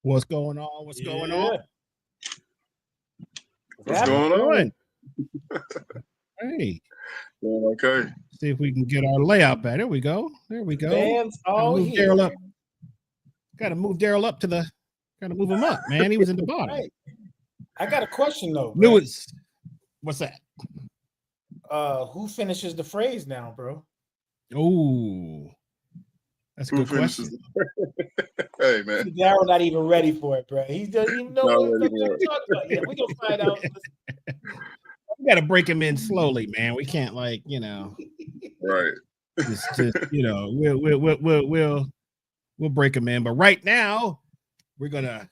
What's going on? What's going on? What's going on? Hey. Okay. See if we can get our layout back. There we go. There we go. Fans all here. Up. Gotta move Daryl up to the. Gotta move him up, man. He was in the bottom. Right. I got a question though. Lewis, what's that? Who finishes the phrase now, bro? Oh, that's a good question. Hey, man. Daryl not even ready for it, bro. He doesn't even know what we're talking about. Yeah, we're gonna find out. We gotta break him in slowly, man. We can't right. Just we'll break him in. But right now, we're gonna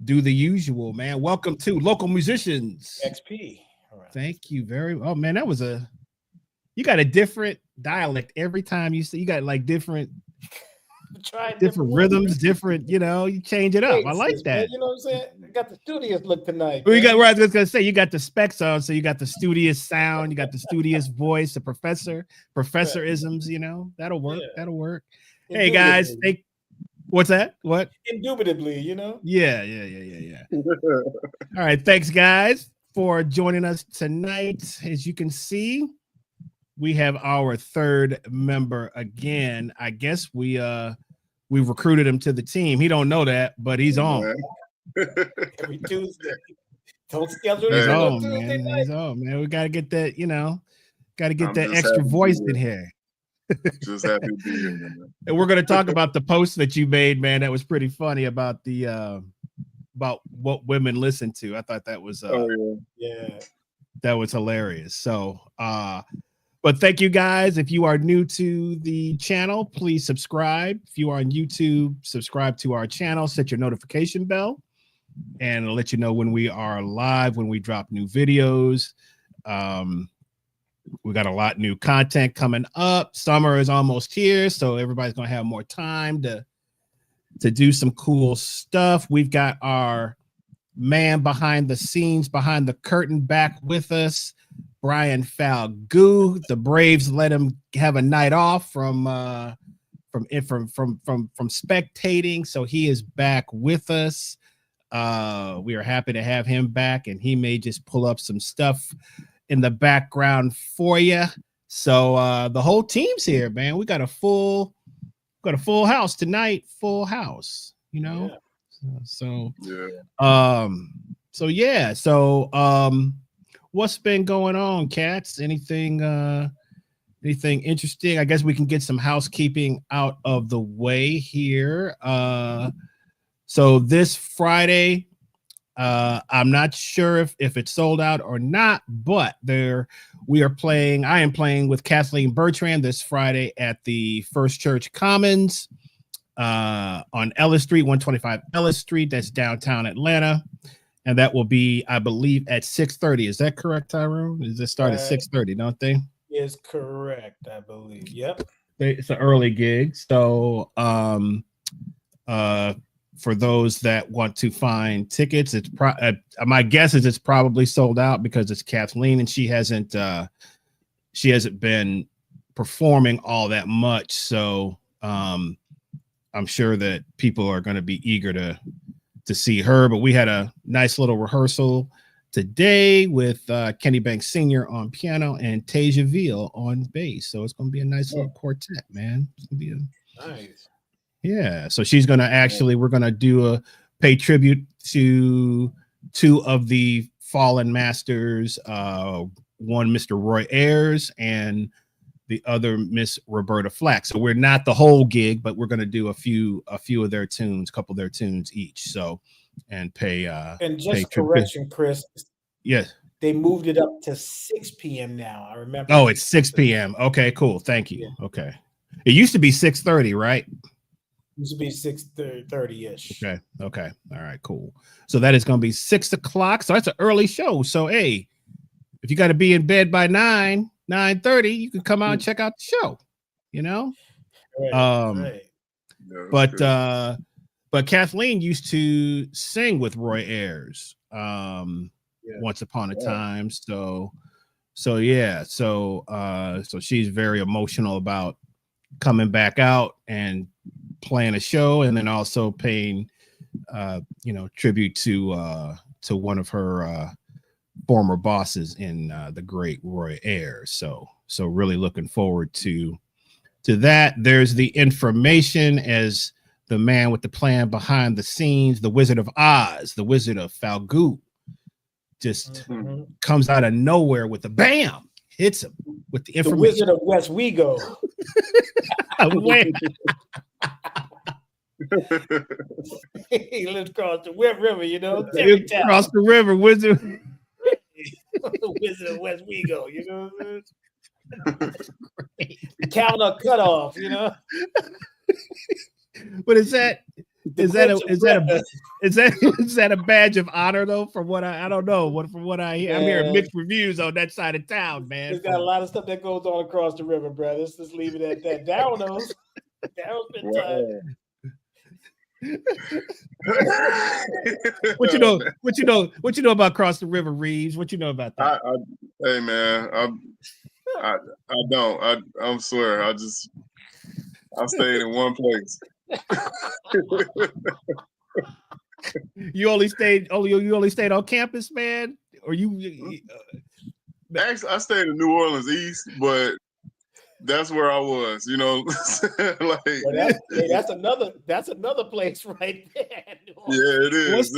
do the usual, man. Welcome to Local Musicians XP. All right. Thank you very much. Oh man, that was you got a different dialect every time you got like different rhythms, different, you change it up. I like that. Man, you know what I'm saying? I got the studious look tonight. Well, I was just gonna say you got the specs on, so you got the studious sound, you got the studious voice, the professorisms, that'll work. Yeah. That'll work. Hey guys, what's that? What? Indubitably, Yeah. All right, thanks guys for joining us tonight. As you can see, we have our third member again. I guess we recruited him to the team. He don't know that, but he's on. Every Tuesday. Don't schedule he's on, man. He's on, man. We gotta get that, gotta get that extra voice in here. Just happy to be here, man. And we're gonna talk about the post that you made, man. That was pretty funny about the about what women listen to. I thought that was that was hilarious. So but thank you guys. If you are new to the channel, please subscribe. If you are on YouTube, subscribe to our channel, set your notification bell, and it'll let you know when we are live, when we drop new videos. We got a lot of new content coming up. Summer is almost here, so everybody's gonna have more time to do some cool stuff. We've got our man behind the scenes, behind the curtain back with us, Brian Falgout. The Braves let him have a night off from spectating, so he is back with us. We are happy to have him back, and he may just pull up some stuff in the background for you. So the whole team's here, man. We got a full house tonight. Full house, Yeah. What's been going on, cats? Anything interesting? I guess we can get some housekeeping out of the way here. So this Friday, I'm not sure if it's sold out or not, but I am playing with Kathleen Bertrand this Friday at the First Church Commons on Ellis Street, 125 Ellis Street. That's downtown Atlanta. And that will be, I believe, at 6:30. Is that correct, Tyrone? Does it start at 6:30, don't they? Is correct, I believe. Yep. It's an early gig. So for those that want to find tickets, it's my guess is it's probably sold out because it's Kathleen and she hasn't been performing all that much. So I'm sure that people are going to be eager to see her, but we had a nice little rehearsal today with Kenny Banks Sr. on piano and Tasia Veal on bass. So it's going to be a nice little quartet, man. It's going to be nice. Yeah. So she's gonna we're gonna pay tribute to two of the fallen masters. One, Mr. Roy Ayers, and the other, Miss Roberta Flack. So we're not the whole gig, but we're gonna do a few of their tunes, couple of their tunes each. So and pay and just pay correction, Chris. Yes. They moved it up to 6 p.m. now. I remember. Oh, it's 6 p.m. Okay, cool. Thank you. Yeah. Okay. It used to be 6:30, right? It used to be 6:30-ish. Okay. Okay. All right, cool. So that is going to be 6 o'clock. So that's an early show. So, hey, if you got to be in bed by 9:30, you can come out and check out the show, you know? Right. But Kathleen used to sing with Roy Ayers once upon a time. So she's very emotional about coming back out and playing a show, and then also paying tribute to one of her former bosses in the great Roy Ayers. So really looking forward to that. There's the information as the man with the plan behind the scenes, the Wizard of Oz, the Wizard of Falgout, just comes out of nowhere with a bam, hits him with the information. The Wizard of West Wego. He lives across the river, you know. Across the river, Wizard. The Wizard of West Wego, you know what I'm saying? The calendar cut off, you know. But is that a badge of honor though? From what I don't know. From what I hear, I'm hearing mixed reviews on that side of town, man. There's got a lot of stuff that goes on across the river, brother. Let's just leave it at that. Daryl knows. Daryl's been tired. What you know about across the river, Reeves? What you know about that? Hey man, I don't. I'm swear. I stayed in one place. You only stayed on campus, man? Or Actually, I stayed in New Orleans East, but that's where I was, you know. That's another place right there. Yeah, it is.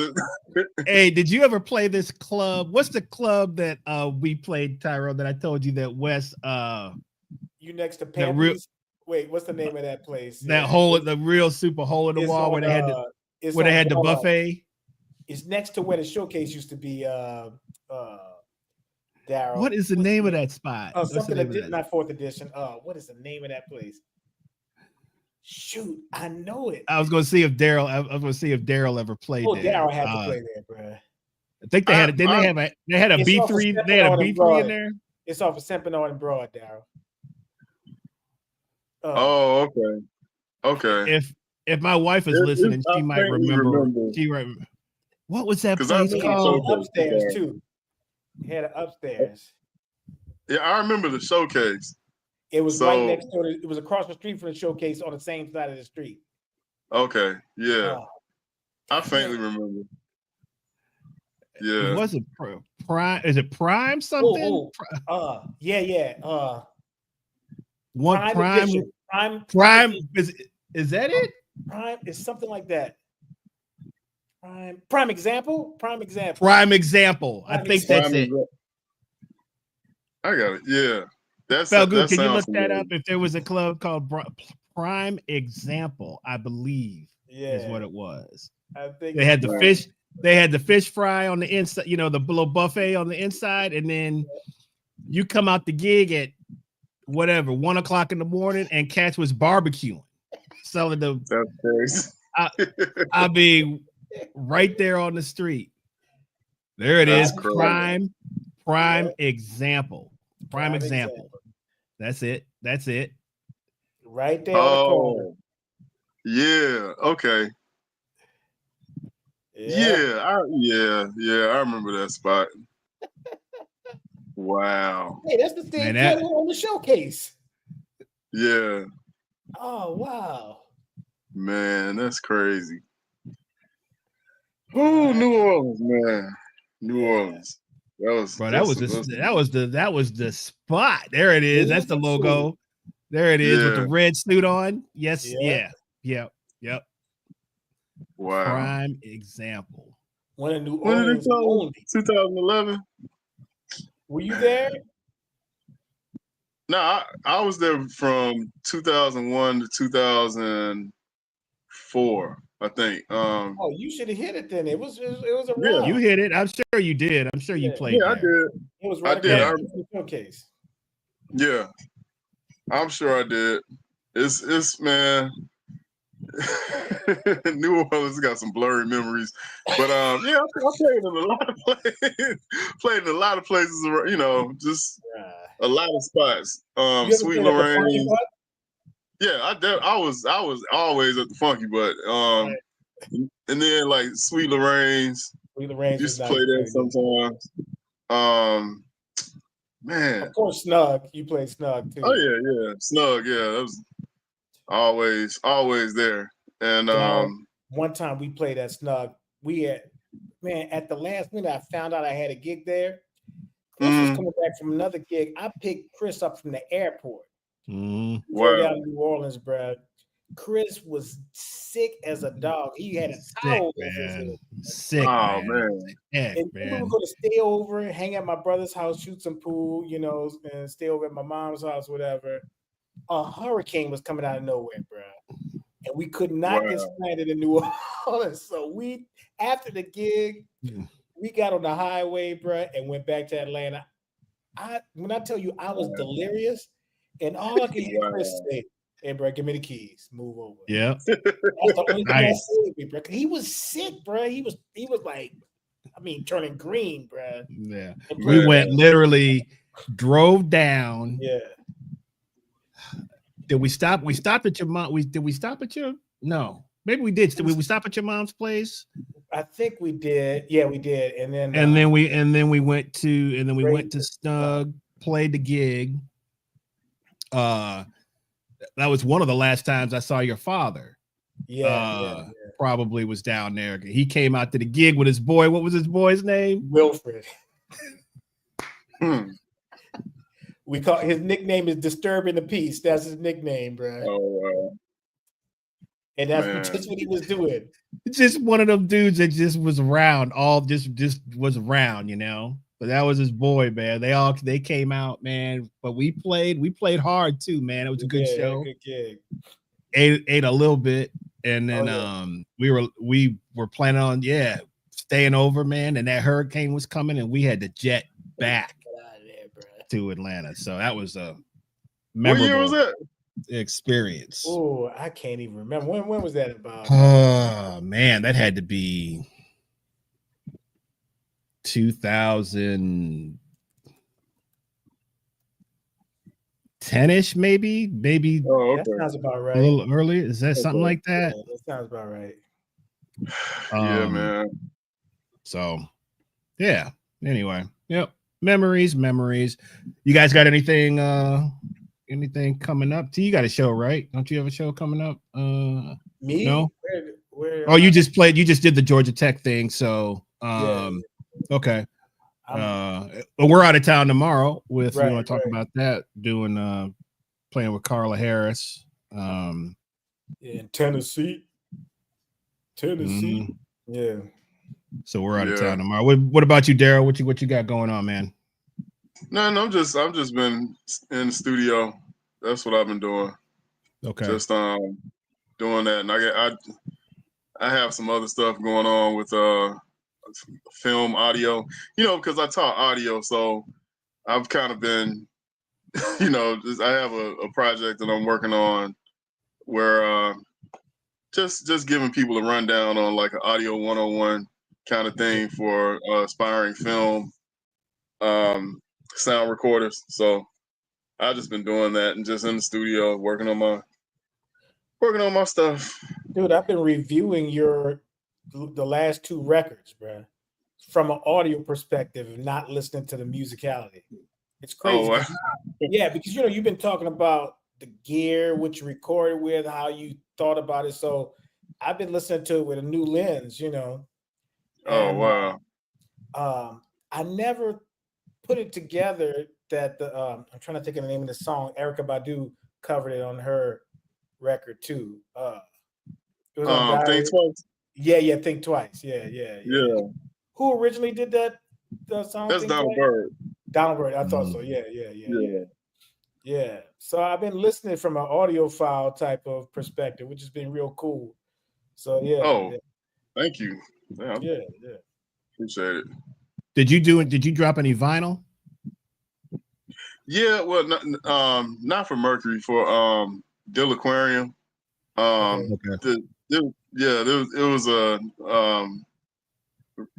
Hey, did you ever play this club? What's the club that we played, Tyrone, that I told you that Wes you next to Panthers? Wait, what's the name of that place? The real super hole in the wall where they had the buffet. It's next to where the showcase used to be. Daryl, what is the name of that spot? Something that did not 4th edition. What is the name of that place? Shoot, I know it. I was going to see if Daryl ever played there. Daryl had to play there, bro. I think they had. They had a B3. They had a B3 in there. It's off of Sempinard and Broad, Daryl. Okay. If my wife is listening, she might remember. What was that place called? Upstairs too. He had it upstairs. Yeah, I remember the showcase. It was right next to it. It was across the street from the showcase on the same side of the street. Okay, yeah. I faintly remember. Yeah. It wasn't Prime. Is it Prime something? Yeah. One Prime. Is that it? Prime is something like that. Prime example. I think that's it. I got it. Yeah. Falgout, can you look that up? If there was a club called Prime Example, I believe is what it was. I think they had the fish. They had the fish fry on the inside, you know, the little buffet on the inside, and then you come out the gig at 1 o'clock in the morning, and cats was barbecuing, selling the. That's crazy. I mean, right there on the street. There it is. Prime Example. Prime example. That's it. Right there on the corner. Yeah. Okay. Yeah. I remember that spot. Wow. Hey, that's the thing on the showcase. Yeah. Oh wow. Man, that's crazy. Oh, New Orleans, man. New Orleans. That was the spot. There it is. That's the logo. There it is with the red suit on. Yes, yeah. Yep. Wow. Prime example. One of New When did it Orleans close? only. 2011. Were you there? No, I was there from 2001 to 2004, I think. Oh, you should have hit it then. It was around. Yeah. You hit it. I'm sure you did. I'm sure you played Yeah, I there. did. It was right I did. across the showcase. Yeah, I'm sure I did. It's man. New Orleans got some blurry memories, but yeah, I played in a lot of places. Played in a lot of places, you know, just a lot of spots. You ever Sweet played at the Funky Lorraine. Butt? Yeah, I was always at the Funky Butt. Right. And then like Sweet Lorraine's. Sweet Lorraine's Used was to play nice. there sometimes. Man. Of course, Snug. You played Snug too. Oh yeah. Snug, yeah. That was always there. And one time we played at Snug. We had at the last minute I found out I had a gig there. Chris was coming back from another gig. I picked Chris up from the airport. Drove down to New Orleans, bro. Chris was sick as a dog. He had a towel over his head. Sick, man. Heck, and we were going to stay over, hang at my brother's house, shoot some pool, you know, and stay over at my mom's house, whatever. A hurricane was coming out of nowhere, bro. And we could not get stranded in New Orleans. So we, after the gig, we got on the highway, bro, and went back to Atlanta. When I tell you I was delirious, and all I could hear Chris say, "Hey, bro, give me the keys. Move over." Yeah. That's the only thing I said, bro. He was sick, bro. He was like, turning green, bro. Yeah. We went literally, drove down. Yeah. Did we stop? We stopped at your mom. Did we stop at your? No. Maybe we did. Did we stop at your mom's place? I think we did. Yeah, we did. And then we went to Snug, played the gig. That was one of the last times I saw your father. Yeah. Probably was down there. He came out to the gig with his boy. What was his boy's name? Wilfred. We call his nickname is Disturbing the Peace. That's his nickname, bro. Oh wow. And that's just what he was doing. Just one of them dudes that just was around, just was around, you know. But that was his boy, man. They came out, man. But we played hard too, man. It was a good show. Good gig. Ate a little bit, and then we were planning on staying over, man. And that hurricane was coming, and we had to jet back to Atlanta. So that was a memorable what year was that? Experience. Oh, I can't even remember. When was that about? Oh man, that had to be 2010-ish, maybe. Oh, okay. That sounds about right. A little early. Is that something like that? Yeah, that sounds about right. Yeah, man. So yeah. Anyway, yep. Memories. You guys got anything coming up? You got a show, right? Don't you have a show coming up? Me? No. Where you just did the Georgia Tech thing. So okay. But we're out of town tomorrow we want to talk about that, doing playing with Carla Harris. In Tennessee. Yeah. So we're out of town tomorrow. What about you, Daryl? What you got going on, man? No, I've just been in the studio. That's what I've been doing. Okay. Just doing that, and I have some other stuff going on with film, audio. You know, because I taught audio, so I've kind of been, you know, I have a project that I'm working on where just giving people a rundown on like an audio 101 kind of thing for aspiring film sound recorders. So I've just been doing that and just in the studio working on my stuff. Dude, I've been reviewing the last two records, bro, from an audio perspective, not listening to the musicality. It's crazy. Oh, wow. Yeah, because you've been talking about the gear, what you recorded with, how you thought about it. So I've been listening to it with a new lens, you know. And, wow. I never put it together that I'm trying to think of the name of the song. Erykah Badu covered it on her record too. It was on Think Twice. Yeah, Think Twice. Yeah. Yeah. Who originally did that? The song That's Think Donald Twice? Byrd. Donald Byrd. I thought so. Yeah. Yeah. So I've been listening from an audiophile type of perspective, which has been real cool. So Oh, thank you. Yeah. Appreciate it. Did you drop any vinyl? Yeah, well, not for Mercury, for Dill Aquarium. Okay. It was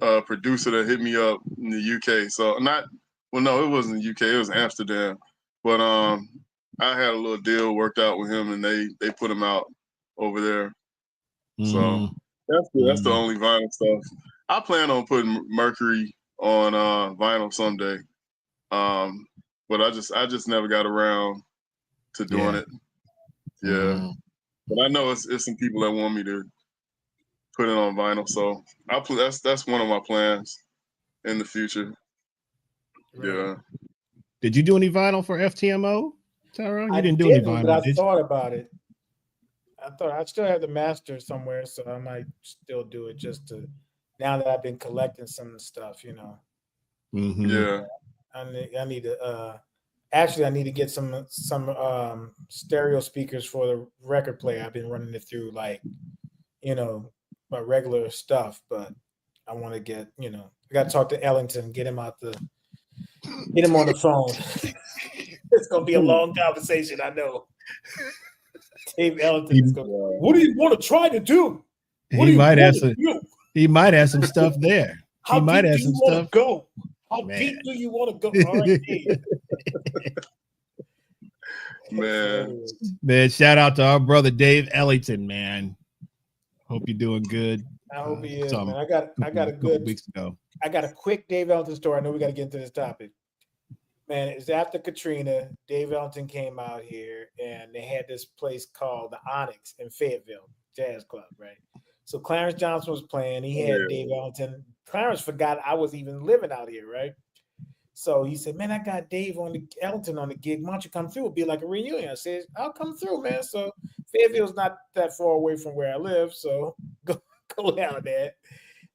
a producer that hit me up in the UK. So it wasn't the UK, it was Amsterdam. But I had a little deal worked out with him, and they put him out over there. So that's the only vinyl stuff. I plan on putting Mercury on vinyl someday. But I just never got around to doing it. Yeah. But I know it's some people that want me to put it on vinyl, so that's one of my plans in the future. Right. Yeah. Did you do any vinyl for FTMO, Tyrone? You didn't do any vinyl, but I did thought about it. I thought I still have the master somewhere, so I might still do it just to. Now that I've been collecting some stuff, Yeah. I need to. Actually, I need to get some stereo speakers for the record player. I've been running it through my regular stuff, but I want to get I got to talk to Ellington, get him on the phone. It's gonna be a long conversation, I know. Dave Ellington is going. What do you want to try to do? He might have some stuff there. How deep do you want to go? How deep do you want to go? All right, Dave. Man, shout out to our brother Dave Ellington, man. Hope you're doing good. I hope he is, man. I got a good weeks ago. I got a quick Dave Ellington story. I know we got to get into this topic. Man, it's after Katrina. Dave Ellington came out here, and they had this place called the Onyx in Fayetteville Jazz Club, right? So Clarence Johnson was playing. He had Dave Ellington. Clarence forgot I was even living out here, right? So he said, "Man, I got Dave Ellington on the gig. Why don't you come through? It'll be like a reunion." I said, "I'll come through, man." So Fayetteville's not that far away from where I live, so go down there.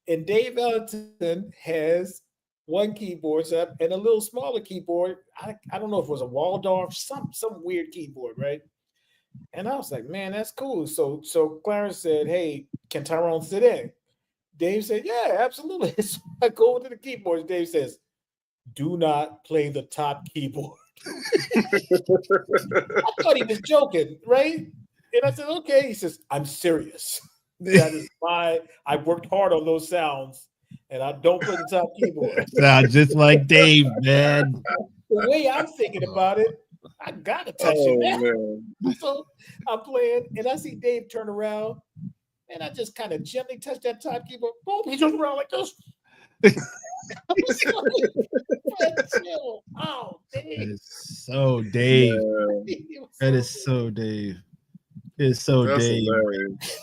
And Dave Ellington has one keyboard set and a little smaller keyboard. I don't know if it was a Waldorf, some weird keyboard, right? And I was like, man, that's cool. So Clarence said, "Hey, can Tyrone sit in?" Dave said, "Yeah, absolutely." So I go to the keyboard. Dave says, "Do not play the top keyboard." I thought he was joking, right? And I said, "Okay." He says, "I'm serious. That is why I worked hard on those sounds. And I don't play the top keyboard." Sounds just like Dave, man. The way I'm thinking about it, I gotta touch it, man. So I'm playing, and I see Dave turn around, and I just kind of gently touch that top keyboard. Boom! He turns around like this. Chill. Oh, Dave. That is so Dave. That is so Dave. It's so That's Dave. Hilarious.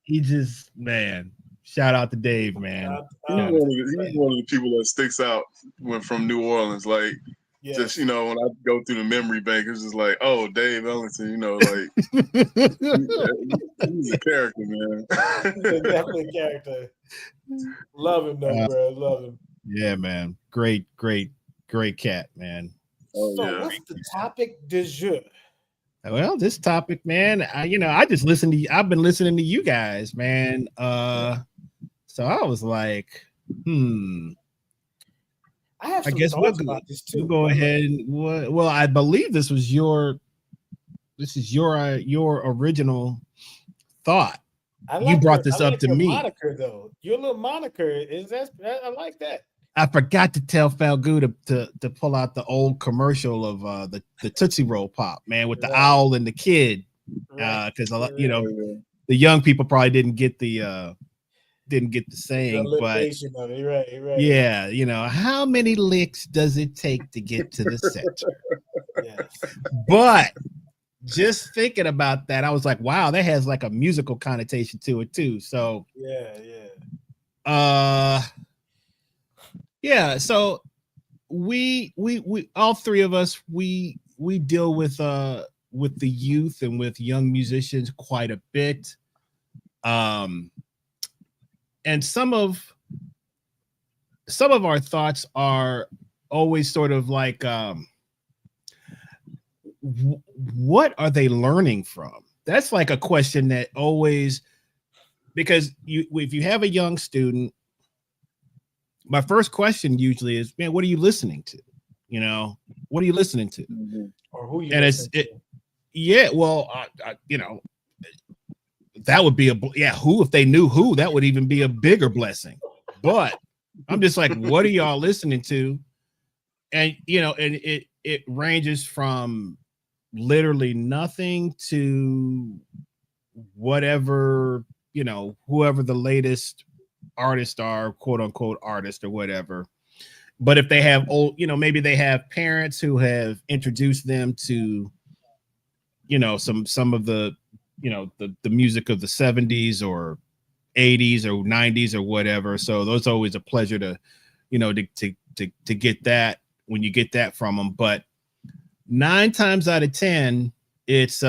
He just, man. Shout out to Dave, man. He's one of the people that sticks out from New Orleans. Like, just when I go through the memory bank, it's just like, oh, Dave Ellington. He's a character, man. He's definitely a character. Love him, though, bro. Love him. Yeah, man. Great cat, man. What's the topic du jour? Well, this topic, man, I just listened to you. I've been listening to you guys, man. So I was like, I have some thoughts about this too. We'll go ahead and well, I believe this is your original thought. You brought this up to me. Moniker, though. Your little moniker I like that. I forgot to tell Falgu to pull out the old commercial of the Tootsie Roll Pop, man, with the owl and the kid, because the young people probably didn't get the saying, but right. Yeah, how many licks does it take to get to the center? Yes. But just thinking about that, I was like, wow, that has like a musical connotation to it too. So yeah, so we all three of us we deal with with the youth and with young musicians quite a bit. And some of our thoughts are always sort of like, what are they learning from? That's like a question that always, because if you have a young student, my first question usually is, man, what are you listening to? You know, what are you listening to? Mm-hmm. Or who you and listening to? Yeah, well, you know, that would be who, if they knew who, that would even be a bigger blessing. But I'm just like, what are y'all listening to? And, you know, and it ranges from literally nothing to whatever, you know, whoever the latest artists are, quote unquote artist or whatever. But if they have old, you know, maybe they have parents who have introduced them to, you know, some of the, you know, the music of the 70s or 80s or 90s or whatever. So those are always a pleasure to, you know, to get that when you get that from them. But 9 times out of 10, it's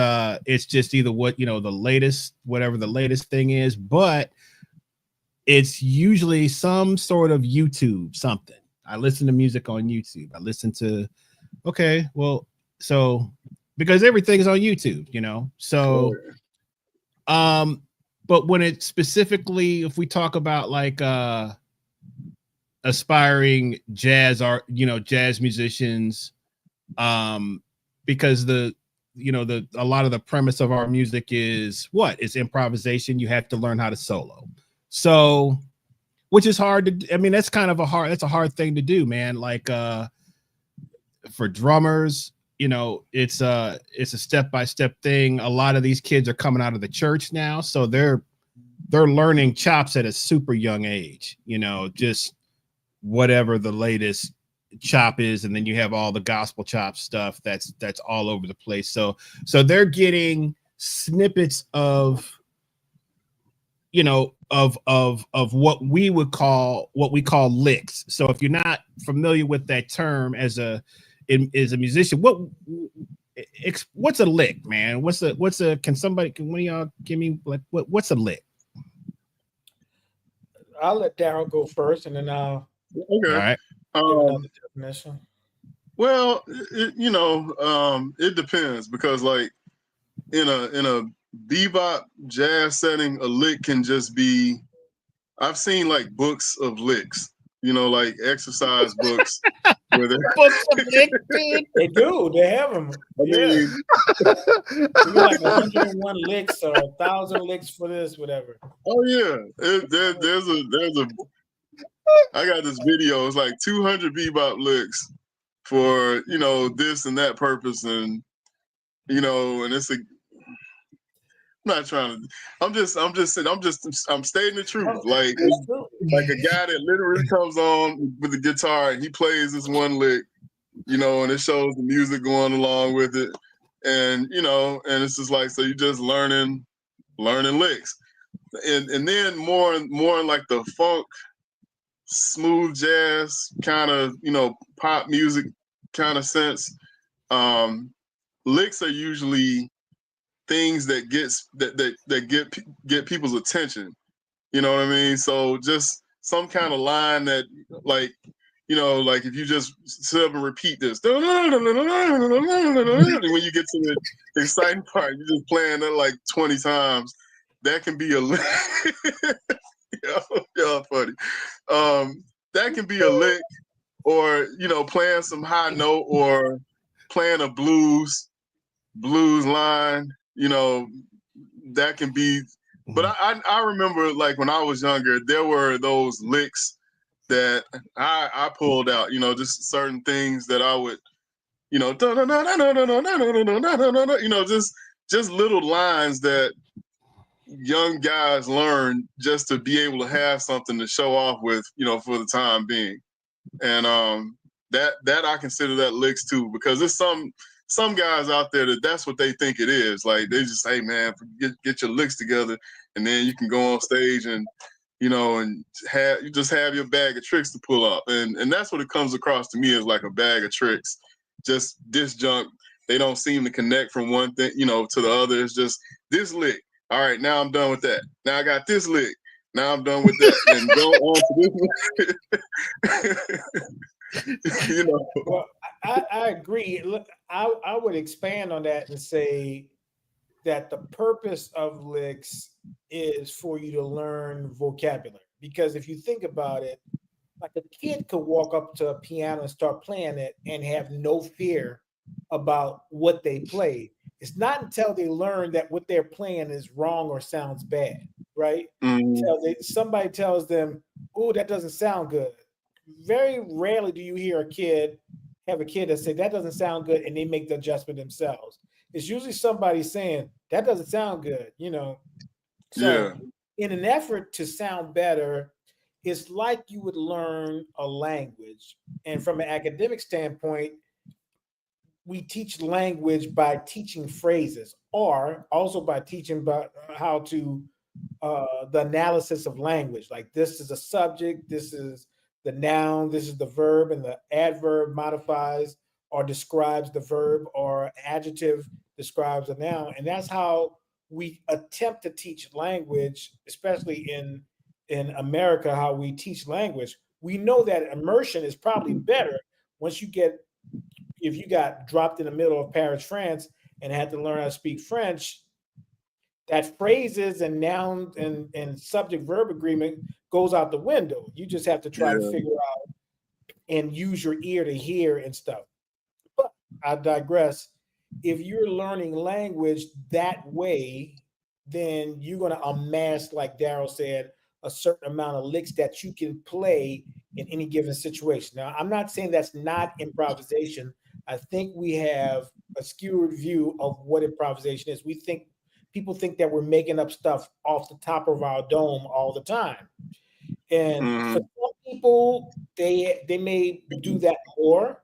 just either what, you know, the latest, whatever the latest thing is, but it's usually some sort of YouTube something. I listen to music on YouTube. I listen to, okay, well, so because everything's on YouTube, you know. So but when it specifically, if we talk about like aspiring jazz art, you know, jazz musicians, because a lot of the premise of our music is what? It's improvisation. You have to learn how to solo. So, which is hard to, I mean, that's a hard thing to do, man. Like for drummers, you know, it's a step-by-step thing. A lot of these kids are coming out of the church now, so they're learning chops at a super young age, you know, just whatever the latest chop is. And then you have all the gospel chop stuff that's all over the place. So they're getting snippets of, you know, of what we call licks. So if you're not familiar with that term as a musician, what's a lick, man? Can one of y'all give me like what's a lick? I'll let Daryl go first, and then I'll All right. give another definition. Well, it depends, because like in a bebop jazz setting, a lick can just be, I've seen like books of licks, you know, like exercise books. Where Books of licks, dude. They do. They have them. You get like 101 licks or 1,000 licks for this, whatever. Oh yeah, there's a. I got this video. It's like 200 bebop licks for, you know, this and that purpose, and you know, and it's a. I'm not trying to. I'm stating the truth. Like a guy that literally comes on with the guitar and he plays this one lick, you know, and it shows the music going along with it, and you know, and it's just like, so you're just learning licks, and then more like the funk, smooth jazz kind of, you know, pop music kind of sense. Licks are usually things that get people's attention. You know what I mean? So just some kind of line that, like, you know, like if you just sit up and repeat this, when you get to the exciting part, you're just playing it like 20 times. That can be a lick. Yeah, funny. That can be a lick, or, you know, playing some high note, or playing a blues line, you know, that can be. But I remember, like, when I was younger, there were those licks that I pulled out, you know, just certain things that I would, you know, you know, just little lines that young guys learn just to be able to have something to show off with, you know, for the time being. And that I consider that licks too, because there's some guys out there that's what they think it is. Like, they just say, man, get your licks together, and then you can go on stage and, you know, and you just have your bag of tricks to pull up. And that's what it comes across to me, as like a bag of tricks, just disjunct they don't seem to connect from one thing, to the other. It's just this lick. All right, now I'm done with that. Now I got this lick. Now I'm done with that. And go on to this one. Well, I agree. Look, I would expand on that and say that the purpose of licks is for you to learn vocabulary. Because if you think about it, like a kid could walk up to a piano and start playing it and have no fear about what they played. It's not until they learn that what they're playing is wrong or sounds bad, right? Somebody tells them, "Oh, that doesn't sound good." Very rarely do you hear a kid that say that doesn't sound good, and they make the adjustment themselves. It's usually somebody saying that doesn't sound good, So, in an effort to sound better, it's like you would learn a language. And from an academic standpoint, we teach language by teaching phrases, or also by teaching about how to the analysis of language. Like, this is a subject, this is the noun, this is the verb, and the adverb modifies or describes the verb, or adjective describes a noun. And that's how we attempt to teach language, especially in America, how we teach language. We know that immersion is probably better if you got dropped in the middle of Paris, France, and had to learn how to speak French. That phrases and noun and subject verb agreement goes out the window. You just have to try to figure out and use your ear to hear and stuff. But I digress. If you're learning language that way, then you're going to amass, like Daryl said, a certain amount of licks that you can play in any given situation. Now, I'm not saying that's not improvisation. I think we have a skewed view of what improvisation is. People think that we're making up stuff off the top of our dome all the time. And for some people, they may do that more.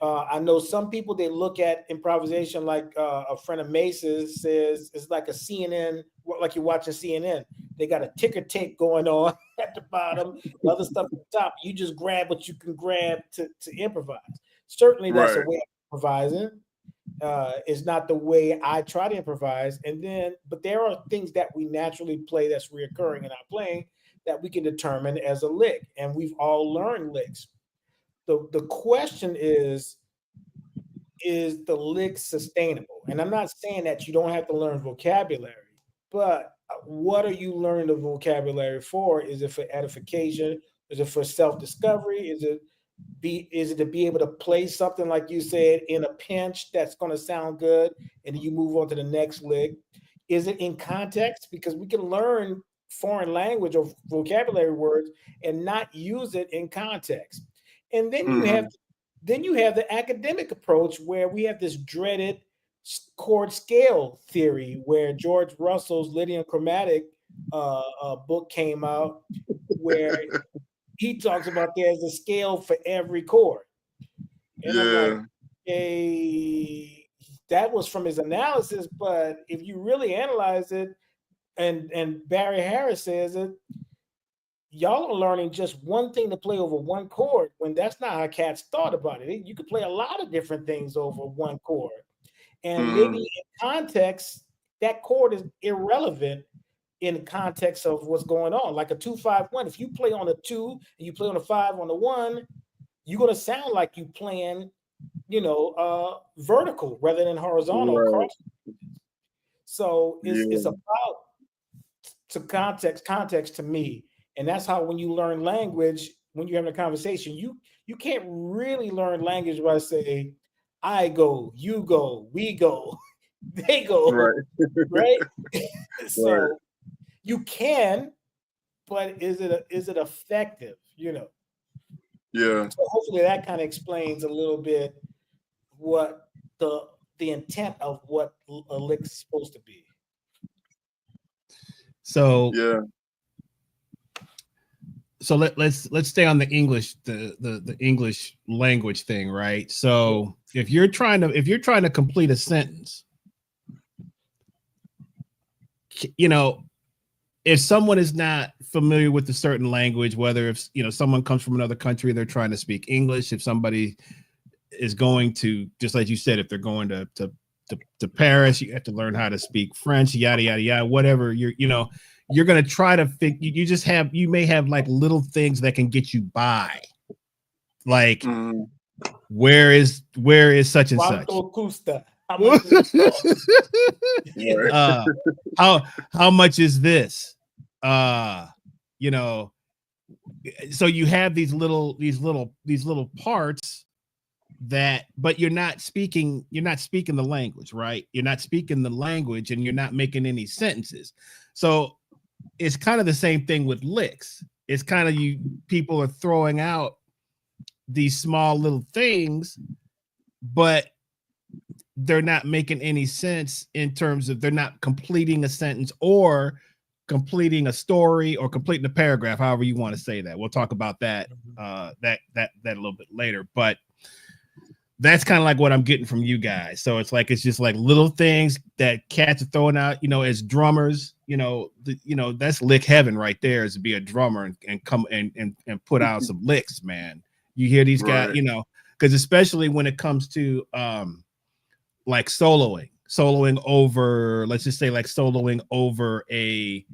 I know some people, they look at improvisation like a friend of Mace's says it's like a CNN, like you're watching CNN. They got a ticker tape going on at the bottom, the other stuff at the top. You just grab what you can grab to improvise. Certainly, that's a way of improvising. Is not the way I try to improvise. But there are things that we naturally play that's reoccurring in our playing that we can determine as a lick, and we've all learned licks. The question is the lick sustainable? And I'm not saying that you don't have to learn vocabulary, but what are you learning the vocabulary for? Is it for edification? Is it for self-discovery? Is it to be able to play something, like you said, in a pinch that's going to sound good, and then you move on to the next lick? Is it in context? Because we can learn foreign language or vocabulary words and not use it in context. And then you have the academic approach, where we have this dreaded chord scale theory, where George Russell's Lydian Chromatic book came out, where he talks about there's a scale for every chord. And I'm like, hey, that was from his analysis, but if you really analyze it, and Barry Harris says it, y'all are learning just one thing to play over one chord, when that's not how cats thought about it. You could play a lot of different things over one chord. And maybe in context, that chord is irrelevant in the context of what's going on. Like a 2-5-1. If you play on a 2 and you play on a 5 on the 1, you're going to sound like you playing, vertical rather than horizontal. Right. So it's about context to me. And that's how, when you learn language, when you're having a conversation, you can't really learn language by saying, I go, you go, we go, they go, right? So right. You can, but is it effective? Yeah. So hopefully that kind of explains a little bit what the intent of what a lick is supposed to be. So So let's stay on the English, the English language thing, right? So if you're trying to complete a sentence, if someone is not familiar with a certain language, whether if someone comes from another country, they're trying to speak English, if somebody is going to, just like you said, if they're going to Paris, you have to learn how to speak French, yada yada yada, whatever. You're going to try to you may have like little things that can get you by, like where is such and such. How much is this? So you have these little parts that, but you're not speaking the language, right? You're not speaking the language and you're not making any sentences. So it's kind of the same thing with licks. It's kind of people are throwing out these small little things, but they're not making any sense in terms of they're not completing a sentence or completing a story or completing a paragraph, however you want to say that. We'll talk about that that a little bit later, but that's kind of like what I'm getting from you guys. So it's just like little things that cats are throwing out, as drummers, that's lick heaven right there, is to be a drummer and come and put out some licks, man. You hear these guys, because especially when it comes to like soloing over, let's just say like soloing over a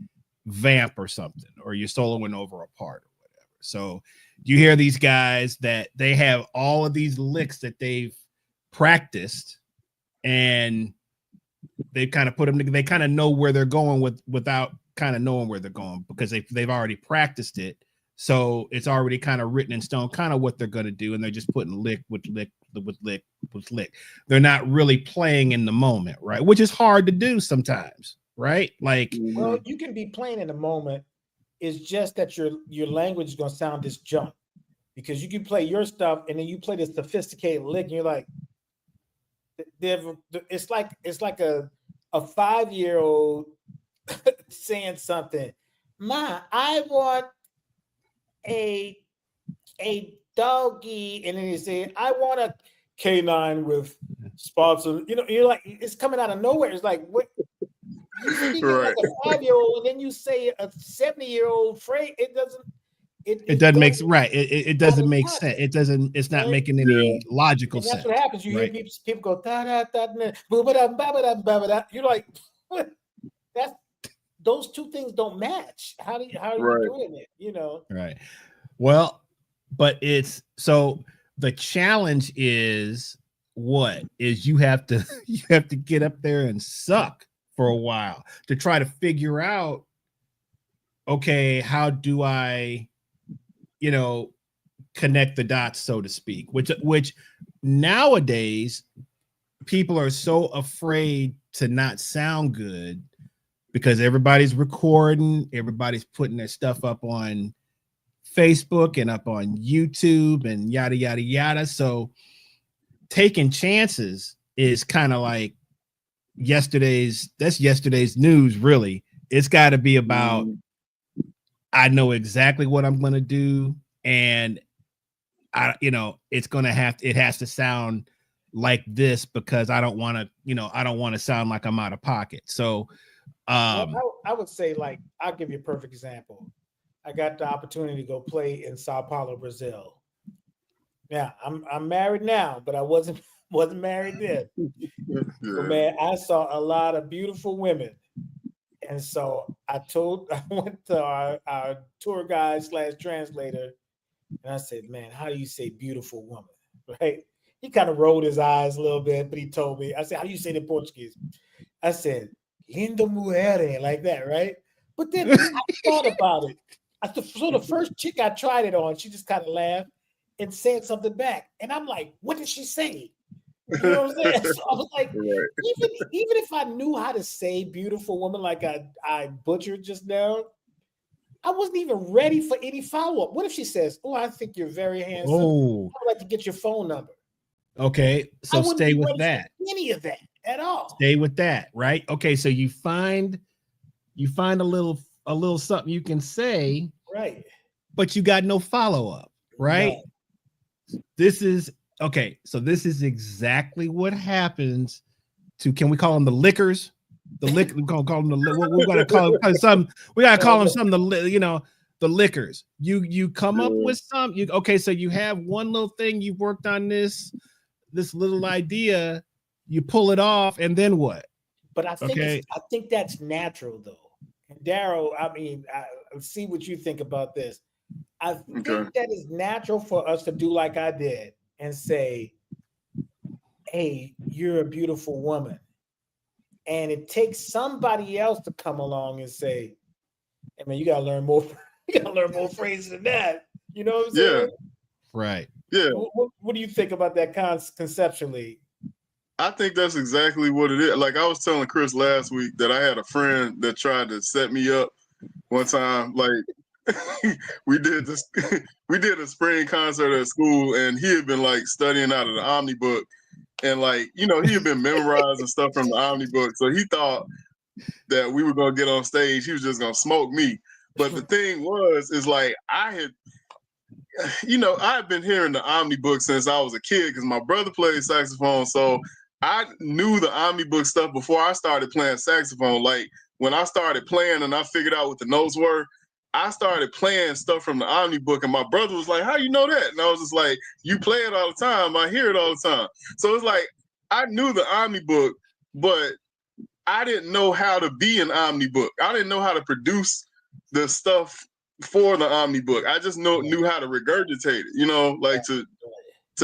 vamp or something, or you're soloing over a part or whatever. So you hear these guys that they have all of these licks that they've practiced and they kind of put them together. They kind of know where they're going without kind of knowing where they're going, because they've already practiced it. So it's already kind of written in stone, kind of what they're going to do. And they're just putting lick with lick with lick with lick. They're not really playing in the moment, right? Which is hard to do sometimes, right? Like, well, you can be playing in the moment. It's just that your language is going to sound disjunct, because you can play your stuff and then you play this sophisticated lick and you're like, it's like a 5-year-old saying something. Ma, I want a doggy, and then you say, I want a canine with spots. You're like, it's coming out of nowhere. It's like, what? You speak like a 5-year-old, and then you say a 70-year-old phrase. It doesn't make right. It doesn't make sense. It's not making any logical sense. That's what happens. You hear people go da da da da. You're like, what? Those two things don't match. How are you doing it? Right. Well, but the challenge is you have to get up there and suck for a while to try to figure out, okay, how do I, connect the dots, so to speak, which nowadays people are so afraid to not sound good because everybody's recording, everybody's putting their stuff up on Facebook and up on YouTube and yada, yada, yada. So taking chances is kind of like yesterday's news, really. It's got to be about, I know exactly what I'm going to do. And it has to sound like this, because I don't want to sound like I'm out of pocket. So I would say, like, I'll give you a perfect example. I got the opportunity to go play in Sao Paulo, Brazil. Now I'm married now, but I wasn't married then. So, man, I saw a lot of beautiful women. And so I went to our tour guide / translator, and I said, man, how do you say beautiful woman? Right? He kind of rolled his eyes a little bit, but he told me, I said, how do you say it in Portuguese? I said, linda mujer, like that, right? But then I thought about it. So the first chick I tried it on, she just kind of laughed and said something back. And I'm like, what did she say? You know what I'm saying? So I was like, even if I knew how to say beautiful woman like I butchered just now, I wasn't even ready for any follow-up. What if she says, oh, I think you're very handsome. Oh. I would like to get your phone number. Okay, so stay with that. Any of that at all. Stay with that, right? Okay, so you find a little something you can say, right? But you got no follow-up, right? No. This is exactly what happens to, can we call them the lickers? The lick, we're gonna call them we're gonna call them some. We gotta call them some. The lickers. You come up with some. So you have one little thing, you've worked on this. this little idea, you pull it off, and then what? But I think Okay. I think that's natural though. And Daryl, I mean, I see what you think about this. I think that is natural for us to do like I did and say, hey, you're a beautiful woman. And it takes somebody else to come along and say, hey man, you gotta learn more, you gotta learn more phrases than that. You know what I'm saying? Right. Yeah. What do you think about that conceptually? I think that's exactly what it is. Like I was telling Chris last week that I had a friend that tried to set me up one time. Like we did a spring concert at school, and he had been like studying out of the Omnibook, and like he had been memorizing stuff from the Omnibook. So he thought that we were gonna get on stage. He was just gonna smoke me. But the thing is like I had been hearing the Omnibook since I was a kid because my brother played saxophone. So I knew the Omnibook stuff before I started playing saxophone. Like when I started playing and I figured out what the notes were, I started playing stuff from the Omnibook, and my brother was like, "How you know that?" And I was just like, "You play it all the time. I hear it all the time." So it's like I knew the Omnibook, but I didn't know how to be an Omnibook. I didn't know how to produce the stuff for the Omnibook. I just knew how to regurgitate it, like to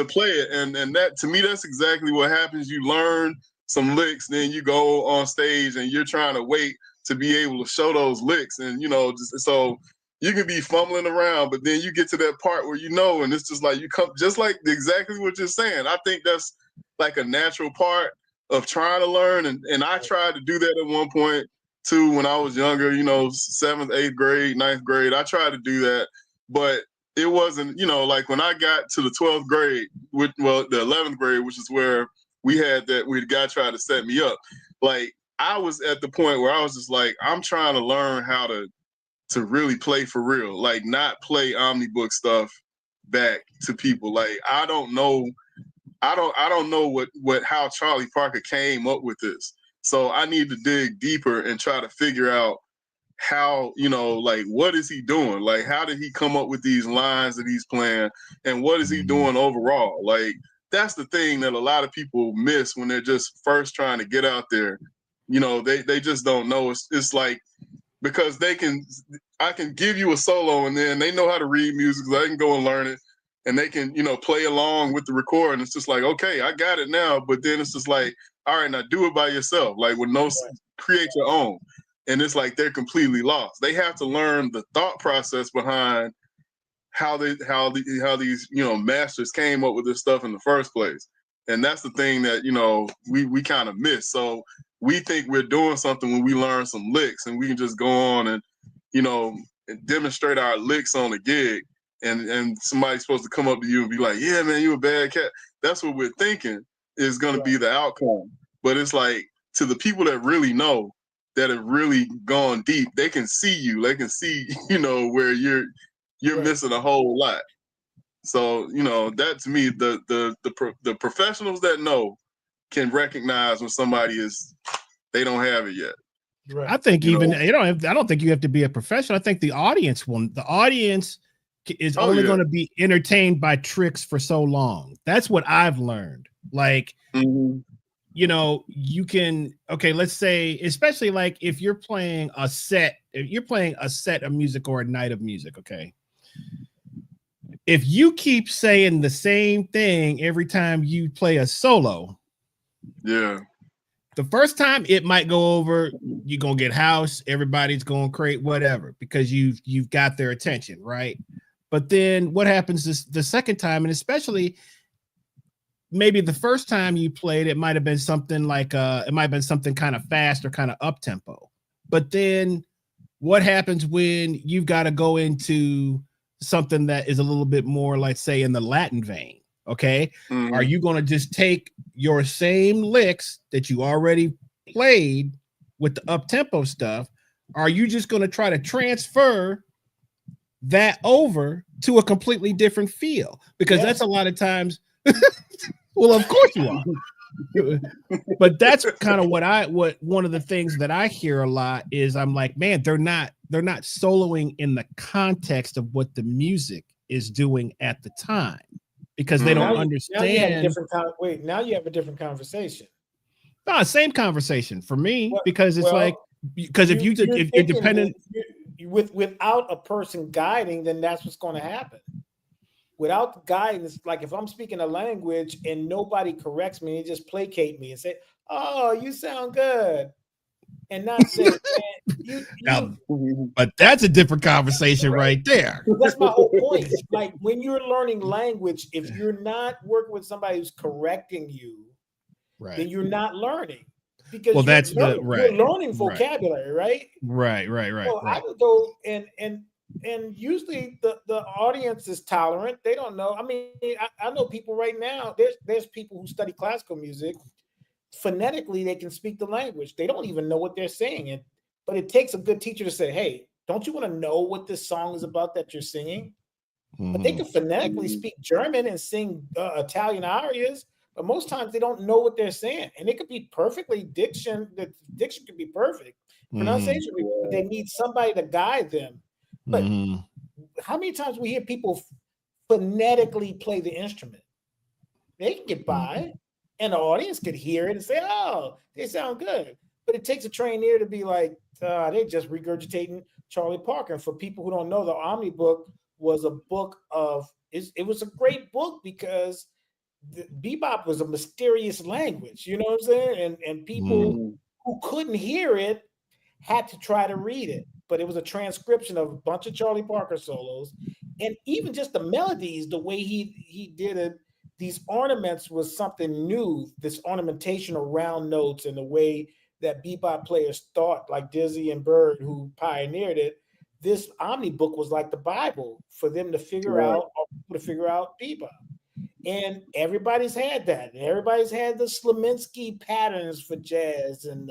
play it. And that, to me, that's exactly what happens. You learn some licks, then you go on stage and you're trying to wait to be able to show those licks. And, so you can be fumbling around, but then you get to that part where and it's just like you come, just like exactly what you're saying. I think that's like a natural part of trying to learn. And I tried to do that at one point too when I was younger, 7th, 8th grade, 9th grade. I tried to do that, but it wasn't, like when I got to the 12th grade, the 11th grade, which is where we had the guy tried to set me up. Like I was at the point where I was just like, I'm trying to learn how to really play for real, like not play Omnibook stuff back to people. Like I don't know how Charlie Parker came up with this. So I need to dig deeper and try to figure out how, like what is he doing? Like how did he come up with these lines that he's playing, and what is he doing overall? Like that's the thing that a lot of people miss when they're just first trying to get out there. They just don't know. It's like because I can give you a solo and then they know how to read music, so I can go and learn it. And they can, play along with the recording. It's just like, okay, I got it now. But then it's just like, all right, now do it by yourself. Like with create your own. And it's like they're completely lost. They have to learn the thought process behind how these masters came up with this stuff in the first place. And that's the thing that we kind of miss. So we think we're doing something when we learn some licks, and we can just go on and and demonstrate our licks on a gig. And somebody's supposed to come up to you and be like, yeah, man, you a bad cat. That's what we're thinking is going to be the outcome. But it's like, to the people that really know, that have really gone deep, they can see you. They can see, where you're missing a whole lot. So, that to me, the professionals that know can recognize when somebody they don't have it yet. Right. I think I don't think you have to be a professional. I think the audience is only going to be entertained by tricks for so long. That's what I've learned. Like, you can, let's say, especially like if you're playing a set of music or a night of music. Okay. If you keep saying the same thing every time you play a solo. Yeah. The first time it might go over, you're going to get house. Everybody's going to create whatever, because you've got their attention. Right. But then what happens is the second time, and especially maybe the first time you played, it might have been something like kind of fast or kind of up tempo. But then what happens when you've got to go into something that is a little bit more, like, say, in the Latin vein? Okay. Mm-hmm. Are you going to just take your same licks that you already played with the up tempo stuff? Are you just going to try to transfer that over to a completely different feel? Because that's a lot of times. Well, of course you are. But that's kind of what one of the things that I hear a lot is, I'm like, man, they're not soloing in the context of what the music is doing at the time. because they don't Now you have a understand. different now you have a different conversation. No, same conversation for me, Well, because it's like, because if you're dependent, without a person guiding, then that's what's going to happen. Without guidance, like if I'm speaking a language and nobody corrects me, they just placate me and say, "Oh, you sound good," and not say, "Man, you." But that's a different conversation right there. That's my whole point. Like when you're learning language, if you're not working with somebody who's correcting you, then you're not learning, because you're learning vocabulary, right? Right. Well, I would go and usually the audience is tolerant. They don't know. I mean, I know people right now. There's people who study classical music. Phonetically, they can speak the language. They don't even know what they're saying. But it takes a good teacher to say, "Hey, don't you want to know what this song is about that you're singing?" But they can phonetically speak German and sing Italian arias. But most times they don't know what they're saying, and it could be perfectly diction. The diction could be perfect, pronunciation, but they need somebody to guide them. But how many times we hear people phonetically play the instrument? They can get by, and the audience could hear it and say, "Oh, they sound good." But it takes a trained ear to be like, they're just regurgitating Charlie Parker. And for people who don't know, the Omnibook was a book of. It was a great book because bebop was a mysterious language, you know what I'm saying? And people who couldn't hear it had to try to read it. But it was a transcription of a bunch of Charlie Parker solos, and even just the melodies, the way he did it. These ornaments was something new. This ornamentation around notes and the way that bebop players thought, like Dizzy and Bird, who pioneered it. This Omnibook was like the Bible for them to figure out, or to figure out bebop. And everybody's had that. Everybody's had the Slaminsky patterns for jazz and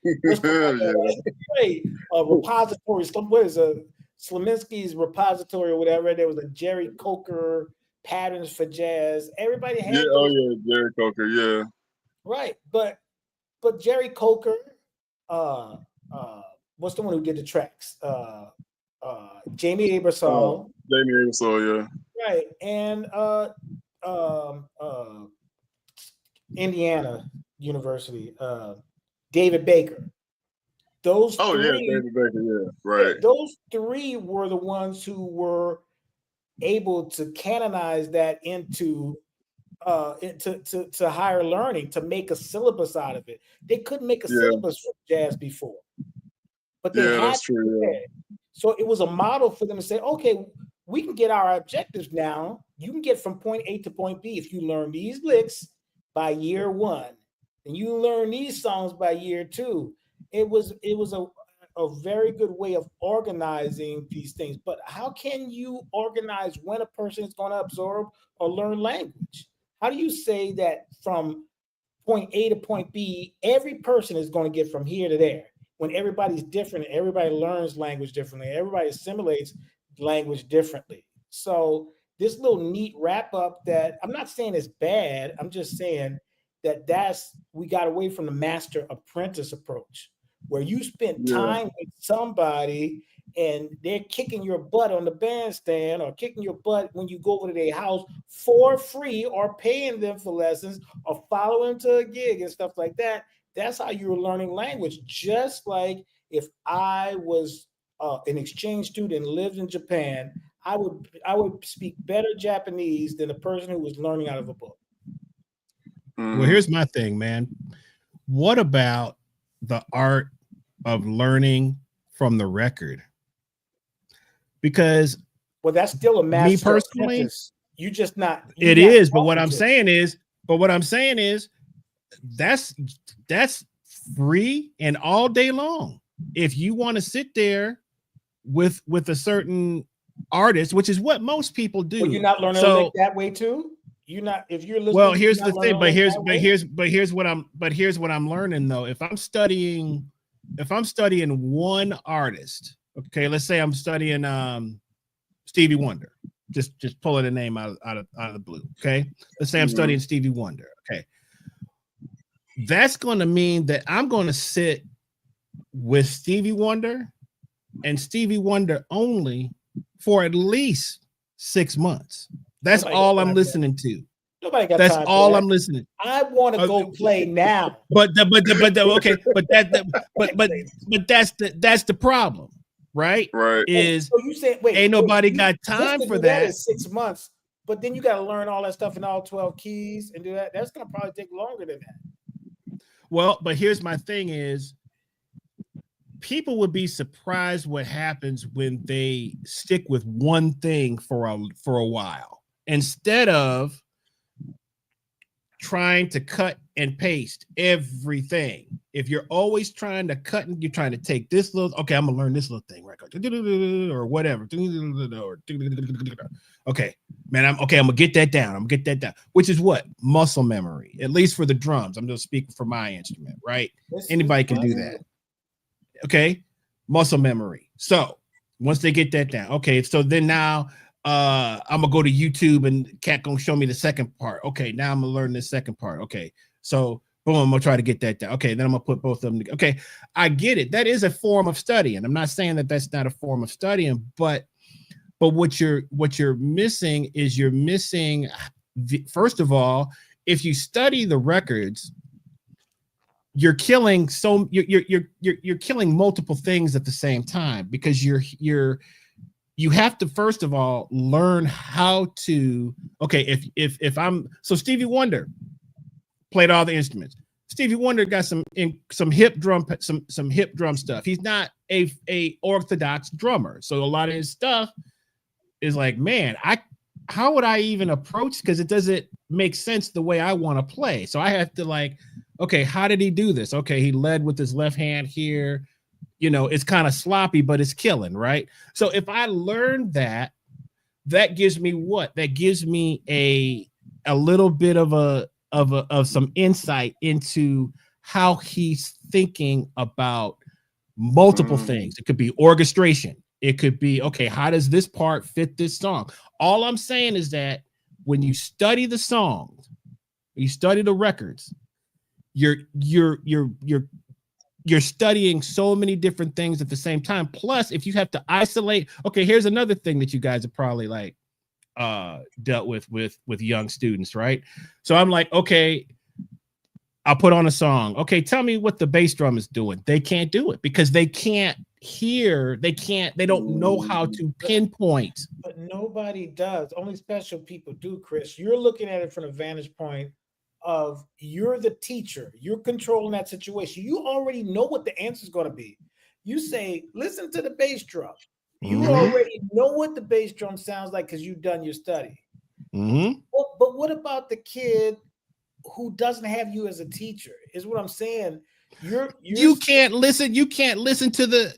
repository. What is a Slaminsky's repository or whatever? There was a Jerry Coker patterns for jazz. Everybody had Jerry Coker, yeah. Right. But Jerry Coker, what's the one who did the tracks? Jamie Aebersold. Jamie Aebersold, yeah. Right. And Indiana University, David Baker. Those three, David Baker, yeah, right. Those three were the ones who were able to canonize that into higher learning, to make a syllabus out of it. They couldn't make a syllabus for jazz before, but they had that's true. Yeah. So it was a model for them to say, okay, we can get our objectives now. You can get from point A to point B if you learn these licks by year one, and you learn these songs by year two. It was a very good way of organizing these things. But how can you organize when a person is going to absorb or learn language? How do you say that from point A to point B, every person is going to get from here to there, when everybody's different, everybody learns language differently, everybody assimilates language differently? So this little neat wrap up that I'm not saying is bad, I'm just saying that we got away from the master apprentice approach, where you spent time with somebody and they're kicking your butt on the bandstand or kicking your butt when you go over to their house for free, or paying them for lessons or following to a gig and stuff like that. That's how you're learning language. Just like if I was an exchange student and lived in Japan, I would speak better Japanese than a person who was learning out of a book. Well, here's my thing, man. What about the art of learning from the record? Because that's still a master. Me personally, apprentice. You just not. It is, but what I'm saying is, that's free and all day long. If you want to sit there with a certain artist, which is what most people do. Well, you're not learning that way too. You're not. If you're listening. Well, here's the thing. But here's what I'm learning though. If I'm studying one artist, okay, let's say I'm studying Stevie Wonder. Just pulling a name out of the blue. Okay, let's say I'm studying Stevie Wonder. Okay, that's going to mean that I'm going to sit with Stevie Wonder and Stevie Wonder only for at least 6 months. That's all I'm listening to. Nobody got That's time all for that. I'm listening. I want to go play now. But okay, but that's the problem, right? Right. Is so you say wait, ain't nobody got time for that. Is 6 months, but then you got to learn all that stuff in all 12 keys and do that. That's gonna probably take longer than that. Well, but here's my thing: is people would be surprised what happens when they stick with one thing for a while instead of trying to cut and paste everything. If you're always trying to cut and you're trying to take this little, okay, I'm gonna learn this little thing, right? Or whatever. Okay, man, I'm gonna get that down. Which is what? Muscle memory, at least for the drums. I'm just speaking for my instrument, right? Anybody can do that. Okay, muscle memory. So once they get that down, okay, so then now I'm gonna go to YouTube and Cat gonna show me the second part. Okay, now I'm gonna learn this second part. Okay, so boom, I'm gonna try to get that down. Okay, then I'm gonna put both of them together. Okay, I get it. That is a form of studying. I'm not saying that that's not a form of studying, but what you're missing is first of all, if you study the records, you're killing you're killing multiple things at the same time because you have to first of all learn how to, okay, if I'm, so Stevie Wonder played all the instruments. Stevie Wonder got some hip drum stuff. He's not a orthodox drummer, so a lot of his stuff is like, man, how would I even approach, because it doesn't make sense the way I want to play. So I have to like, okay, how did he do this? Okay, he led with his left hand here. You know, it's kind of sloppy, but it's killing, right? So if I learn that gives me what? That gives me a little bit of some insight into how he's thinking about multiple things. It could be orchestration. It could be, okay, how does this part fit this song? All I'm saying is that when you study the songs, you study the records, you're studying so many different things at the same time. Plus, if you have to isolate, okay, here's another thing that you guys have probably like dealt with young students, right? So I'm like, okay, I'll put on a song. Okay, tell me what the bass drum is doing. They can't do it because they can't hear. They don't know how to pinpoint. But nobody does. Only special people do, Chris. You're looking at it from a vantage point of you're the teacher, you're controlling that situation. You already know what the answer is going to be. You say, listen to the bass drum. You already know what the bass drum sounds like because you've done your study. But what about the kid who doesn't have you as a teacher? Is what I'm saying. You can't listen to the.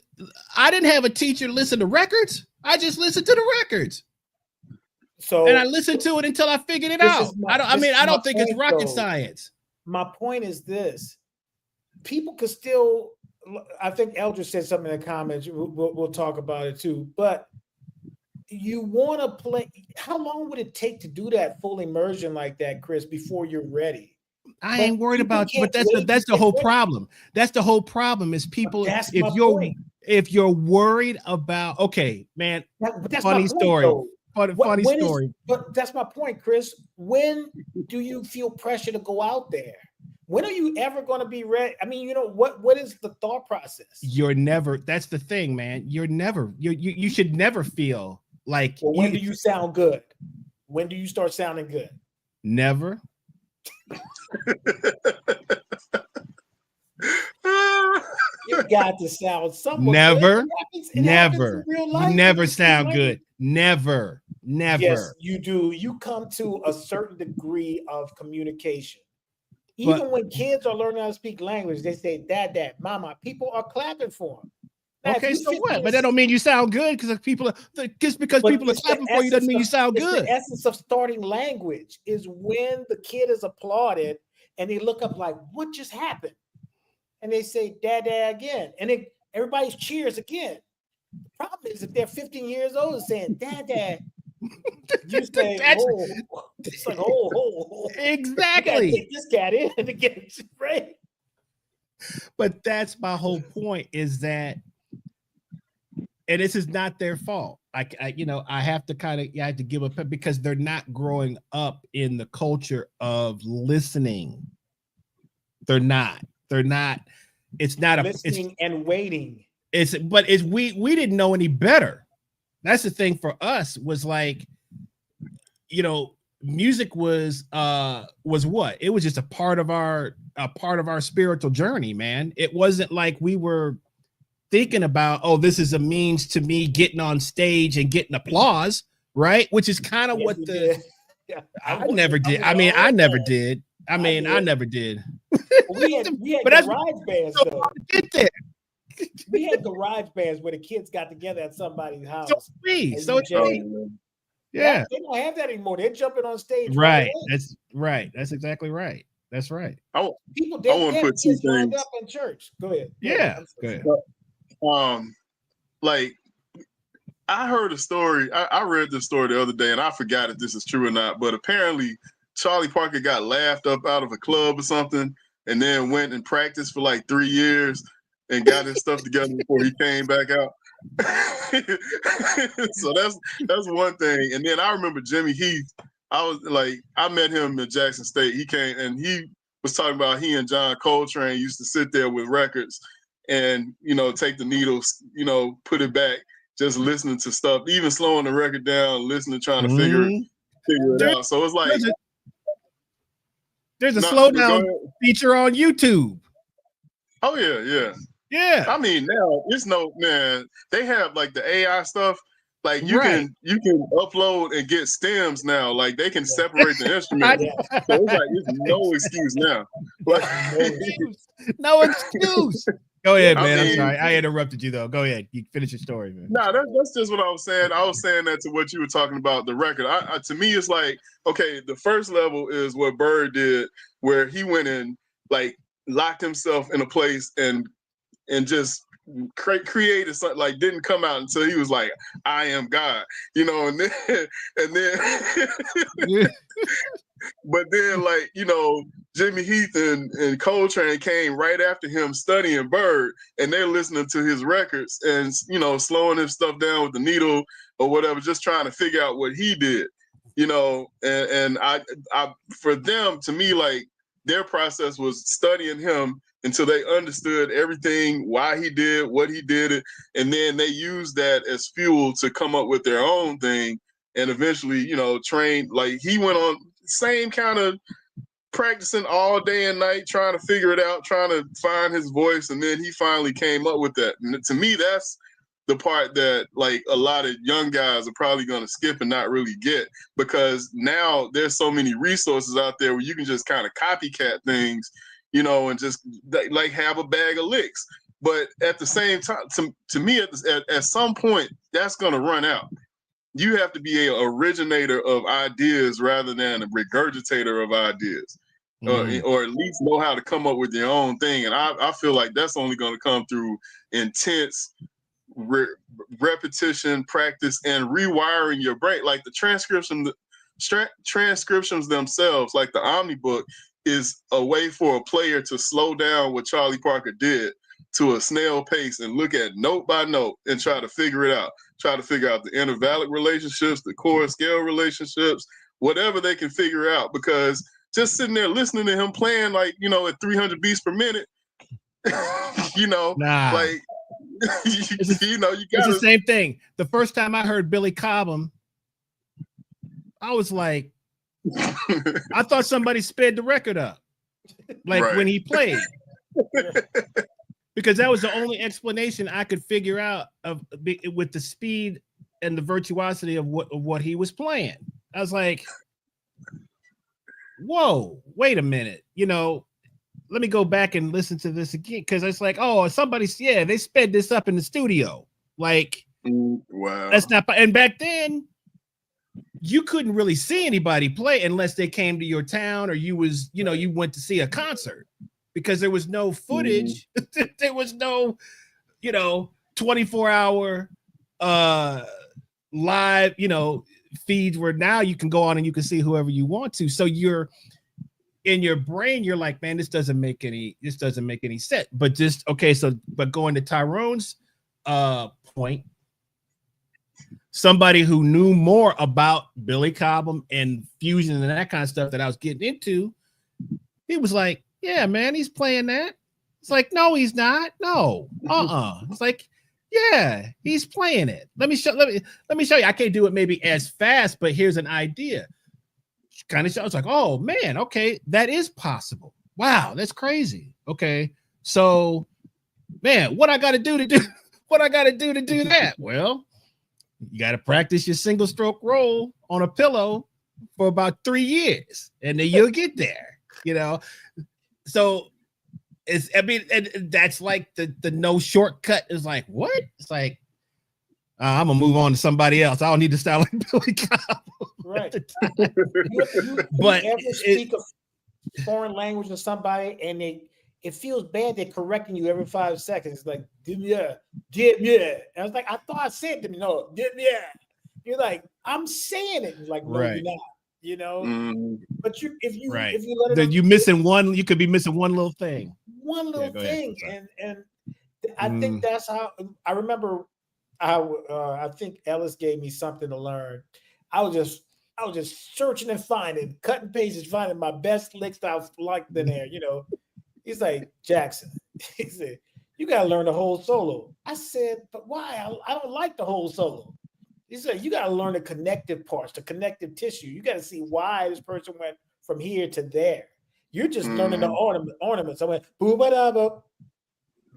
I didn't have a teacher listen to records. I just listened to the records. So, and I listened to it until I figured it out. I don't think it's rocket science. My point is this: people could still. I think Eldridge said something in the comments. We'll talk about it too. But you want to play. How long would it take to do that full immersion like that, Chris, before you're ready? I ain't worried about, but that's the whole problem. That's the whole problem is people. If you're worried about, okay, man, that's funny story. Funny story. But that's my point, Chris. When do you feel pressure to go out there? When are you ever going to be ready? I mean, you know, what is the thought process? You're never, that's the thing, man. You should never feel like. Well, when do you sound good? When do you start sounding good? Never. You got to sound somewhat never, good. Never. You never sound good. Never. Yes, you do. You come to a certain degree of communication. Even when kids are learning how to speak language, they say, Dad, Mama. People are clapping for them. Now, okay, so what? But that don't mean you sound good because people are clapping for you doesn't mean you sound good. The essence of starting language is when the kid is applauded and they look up like, what just happened? And they say, Dad again. And everybody cheers again. The problem is if they're 15 years old and saying, Dad, you say, it's like, exactly. Take this cat in to get it right. But that's my whole point is that, and this is not their fault. I have to kind of, I have to give up because they're not growing up in the culture of listening. They're not. It's not listening and waiting. We didn't know any better. That's the thing for us was like, music was what? It was just a part of our spiritual journey, man. It wasn't like we were thinking about, oh, this is a means to me getting on stage and getting applause, right? Which is kind of what the I never did. I never did. We had garage bands though. Get there. We had garage bands where the kids got together at somebody's house. Yeah. They don't have that anymore. They're jumping on stage. Right. That's right. That's exactly right. That's right. People they want to put two things up in church. Go ahead. Go ahead. Like I heard a story. I read this story the other day, and I forgot if this is true or not. But apparently, Charlie Parker got laughed up out of a club or something, and then went and practiced for like 3 years and got his stuff together before he came back out. So that's one thing. And then I remember Jimmy Heath. I met him in Jackson State. He came and he was talking about he and John Coltrane used to sit there with records and take the needles, put it back, just listening to stuff, even slowing the record down, listening, trying to figure it out. So it's like there's a slowdown feature on YouTube. Oh yeah. I mean, now it's they have like the AI stuff. Like you can upload and get stems now. Like they can separate the instrument. So it's like it's no excuse now. No excuse. Go ahead, man. I'm sorry. I interrupted you though. Go ahead. You finish your story, man. No, that's just what I was saying. I was saying that to what you were talking about, the record. To me, it's like, okay, the first level is what Bird did, where he went and like locked himself in a place and just created something, like didn't come out until he was like, I am God, and then but then like, Jimmy Heath and Coltrane came right after him studying Bird, and they're listening to his records and, slowing his stuff down with the needle or whatever, just trying to figure out what he did, and I for them, to me, like their process was studying him until they understood everything, why he did, what he did it, and then they used that as fuel to come up with their own thing, and eventually, trained. Like he went on same kind of practicing all day and night, trying to figure it out, trying to find his voice, and then he finally came up with that. And to me, that's the part that like a lot of young guys are probably going to skip and not really get, because now there's so many resources out there where you can just kind of copycat things, and just like have a bag of licks. But at the same time, to me, at some point, that's going to run out. You have to be an originator of ideas rather than a regurgitator of ideas, or at least know how to come up with your own thing. And I feel like that's only going to come through intense repetition, practice, and rewiring your brain. Like the transcriptions themselves, like the Omnibook, is a way for a player to slow down what Charlie Parker did to a snail pace and look at note by note and try to figure it out. Try to figure out the intervallic relationships, the chord scale relationships, whatever they can figure out. Because just sitting there listening to him playing like, at 300 beats per minute, like, you gotta. It's the same thing. The first time I heard Billy Cobham, I was like, I thought somebody sped the record up, like when he played, because that was the only explanation I could figure out with the speed and the virtuosity of what he was playing. I was like, whoa, wait a minute, let me go back and listen to this again, because it's like, oh, they sped this up in the studio, like, wow, that's not. And back then, you couldn't really see anybody play unless they came to your town or you went to see a concert, because there was no footage. There was no, 24-hour live, feeds where now you can go on and you can see whoever you want to. So you're in your brain, you're like, man, this doesn't make any sense. But going to Tyrone's point. somebody who knew more about Billy Cobham and fusion and that kind of stuff that I was getting into, he was like, yeah, man, he's playing that. It's like, no, he's not. No, It's like, yeah, he's playing it. Let me show you. I can't do it maybe as fast, but here's an idea. Kind of show. It's like, oh man, okay, that is possible. Wow, that's crazy. Okay, so man, what I got to do to do that? Well, you got to practice your single stroke roll on a pillow for about 3 years, and then you'll get there. So and that's like the no shortcut is like, what? It's like, I'm gonna move on to somebody else. I don't need to style like Billy Cobham. Right. But you ever speak a foreign language to somebody and it feels bad they're correcting you every 5 seconds. It's like, yeah. And I was like, I thought I said them. No, yeah. You're like, I'm saying it. You're like, no, right. You're not. But if you let it, you missing one, you could be missing one little thing. One little thing. And I think that's how I remember. I think Ellis gave me something to learn. I was just searching and finding, cutting pages, finding my best licks that I was liked in there. He's like, Jackson. He said, you got to learn the whole solo. I said, but why? I don't like the whole solo. He said, you got to learn the connective parts, the connective tissue. You got to see why this person went from here to there. You're just learning the ornaments. I went, boo-ba-da-ba.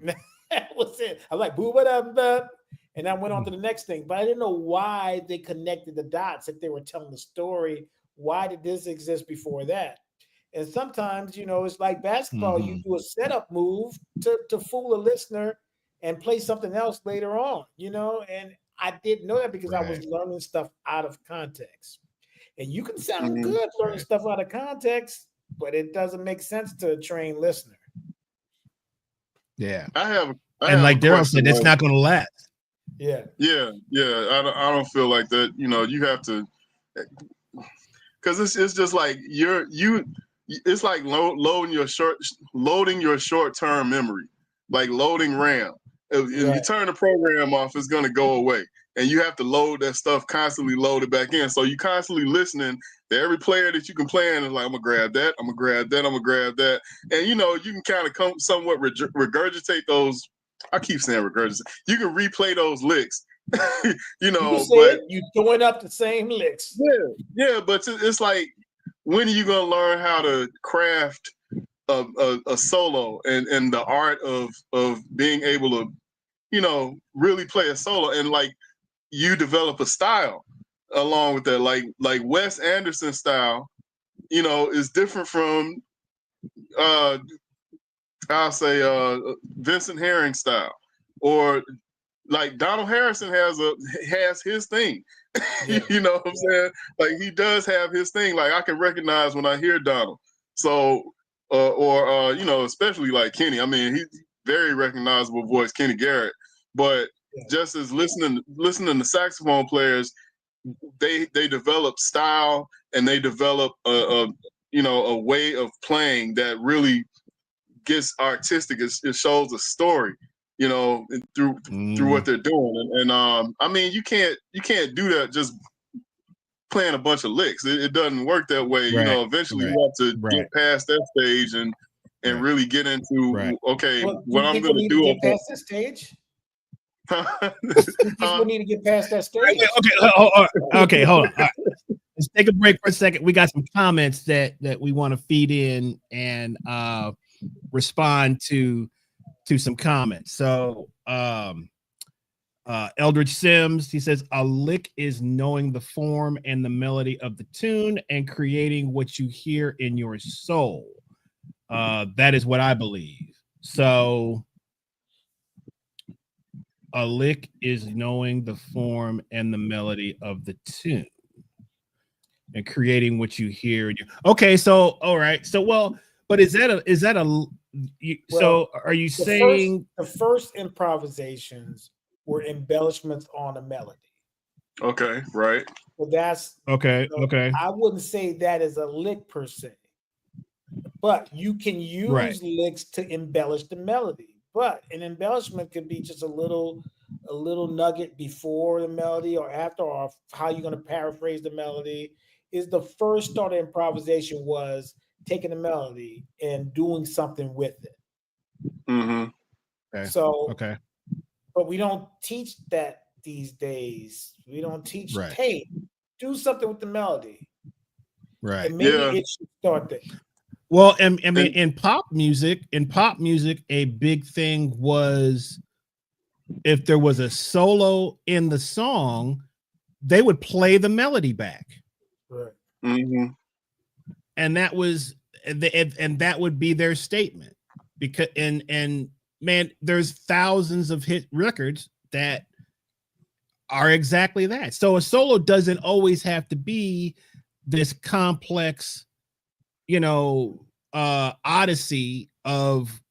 That was it. I was like, boo-ba-da-ba. And I went on to the next thing. But I didn't know why they connected the dots. If they were telling the story, why did this exist before that? And sometimes, it's like basketball. You do a setup move to fool a listener and play something else later on, and I didn't know that because I was learning stuff out of context. And you can sound good learning stuff out of context, but it doesn't make sense to a trained listener. Yeah. And like Daryl said, it's not going to last. Yeah. I don't feel like that. You have to, because it's just like it's like loading your short-term memory, like loading RAM. If you turn the program off, it's going to go away, and you have to load that stuff, constantly load it back in. So you constantly listening to every player that you can play in, and like, I'm gonna grab that, I'm gonna grab that, I'm gonna grab that, and you can kind of somewhat regurgitate those. I keep saying regurgitate. You can replay those licks, but you throwing up the same licks. Yeah, but it's like, when are you gonna learn how to craft a solo and the art of being able to, really play a solo, and like you develop a style along with that, like Wes Anderson style, is different from I'll say Vincent Herring style, or like Donald Harrison has his thing. You know what I'm saying? Like, he does have his thing. Like, I can recognize when I hear Donald. So, especially like Kenny. I mean, he's very recognizable voice, Kenny Garrett. But just as listening to saxophone players, they develop style, and they develop a way of playing that really gets artistic. It shows a story, through what they're doing. And I mean, you can't do that just playing a bunch of licks. It doesn't work that way. Eventually you have to get past that stage and really get into what I'm going to do. Get past that stage. People need to get past that stage. Okay, hold on. Right. Let's take a break for a second. We got some comments that we want to feed in and respond to some comments. So Eldridge Sims, he says, a lick is knowing the form and the melody of the tune and creating what you hear in your soul. That is what I believe. So a lick is knowing the form and the melody of the tune and creating what you hear. Okay, so all right. So but so are you saying the first improvisations were embellishments on a melody? Okay, right. Well, that's okay. I wouldn't say that is a lick per se, but you can use licks to embellish the melody. But an embellishment could be just a little nugget before the melody or after, or how you're going to paraphrase the melody. Is the first start of improvisation was taking the melody and doing something with it. Mm-hmm. Okay. So, okay. But we don't teach that these days. We don't teach, Right. hey, do something with the melody. Right. And maybe Yeah. it should start there. Well, and I mean, in pop music, a big thing was if there was a solo in the song, they would play the melody back. Right. Mm-hmm. And that was and that would be their statement. Because and man, there's thousands of hit records that are exactly that. So a solo doesn't always have to be this complex, odyssey of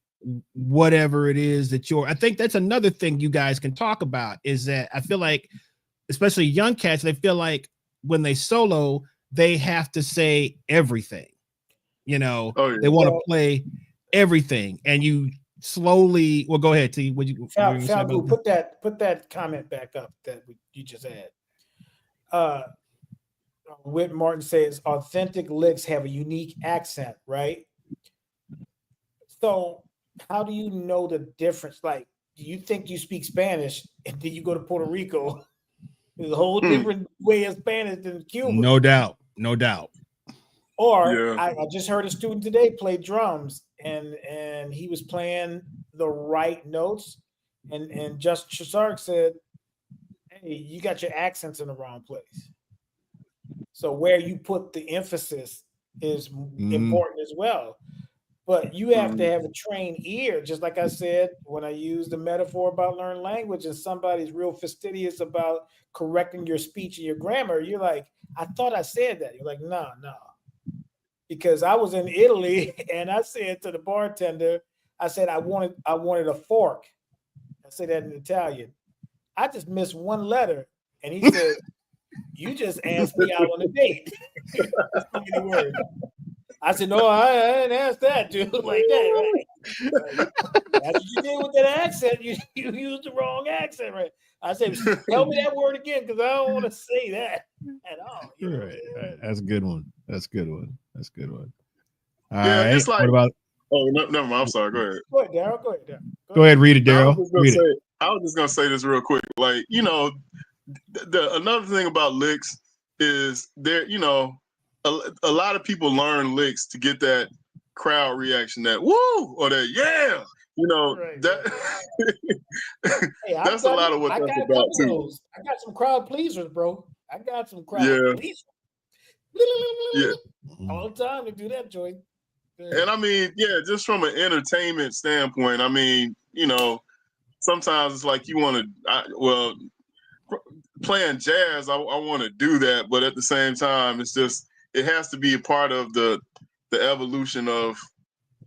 whatever it is that I think that's another thing you guys can talk about, is that I feel like, especially young cats, they feel like when they solo, they have to say everything. Oh, yeah. They want to play everything, and you slowly. Well, go ahead, T. What you say about put that comment back up that you just had. Whit Martin says authentic licks have a unique accent, right? So how do you know the difference? Like, do you think you speak Spanish and then you go to Puerto Rico? There's a whole different way of Spanish than Cuba. No doubt. Or Yeah. I just heard a student today play drums, and he was playing the right notes, and just Sark said, "Hey, you got your accents in the wrong place." So where you put the emphasis is important as well. But you have to have a trained ear, just like I said when I used the metaphor about learning language, and somebody's real fastidious about correcting your speech and your grammar. You're like, I thought I said that. You're like, no. Because I was in Italy and I said to the bartender, I said, I wanted a fork. I said that in Italian. I just missed one letter. And he said, you just asked me out on a date. That's so many words. I said, no, I didn't ask that, dude, like that, right? That's what you did with that accent. You used the wrong accent, right? I said, tell me that word again, because I don't want to say that at all. Right. That's a good one. All Yeah, right. it's like, what about? Oh, no, never mind. I'm sorry. Go ahead. Go ahead, Daryl. Go ahead, read it, Daryl. I was just gonna say this real quick. Like, another thing about licks is there. A lot of people learn licks to get that crowd reaction, that woo or that yeah. Right, that. Hey, that's a lot of what that's about too. I got some crowd pleasers, bro. I got some crowd pleasers. Yeah. All the time to do that, Joy. And I mean, yeah, just from an entertainment standpoint, I mean, sometimes it's like you want to, playing jazz, I want to do that, but at the same time, it's just, it has to be a part of the evolution of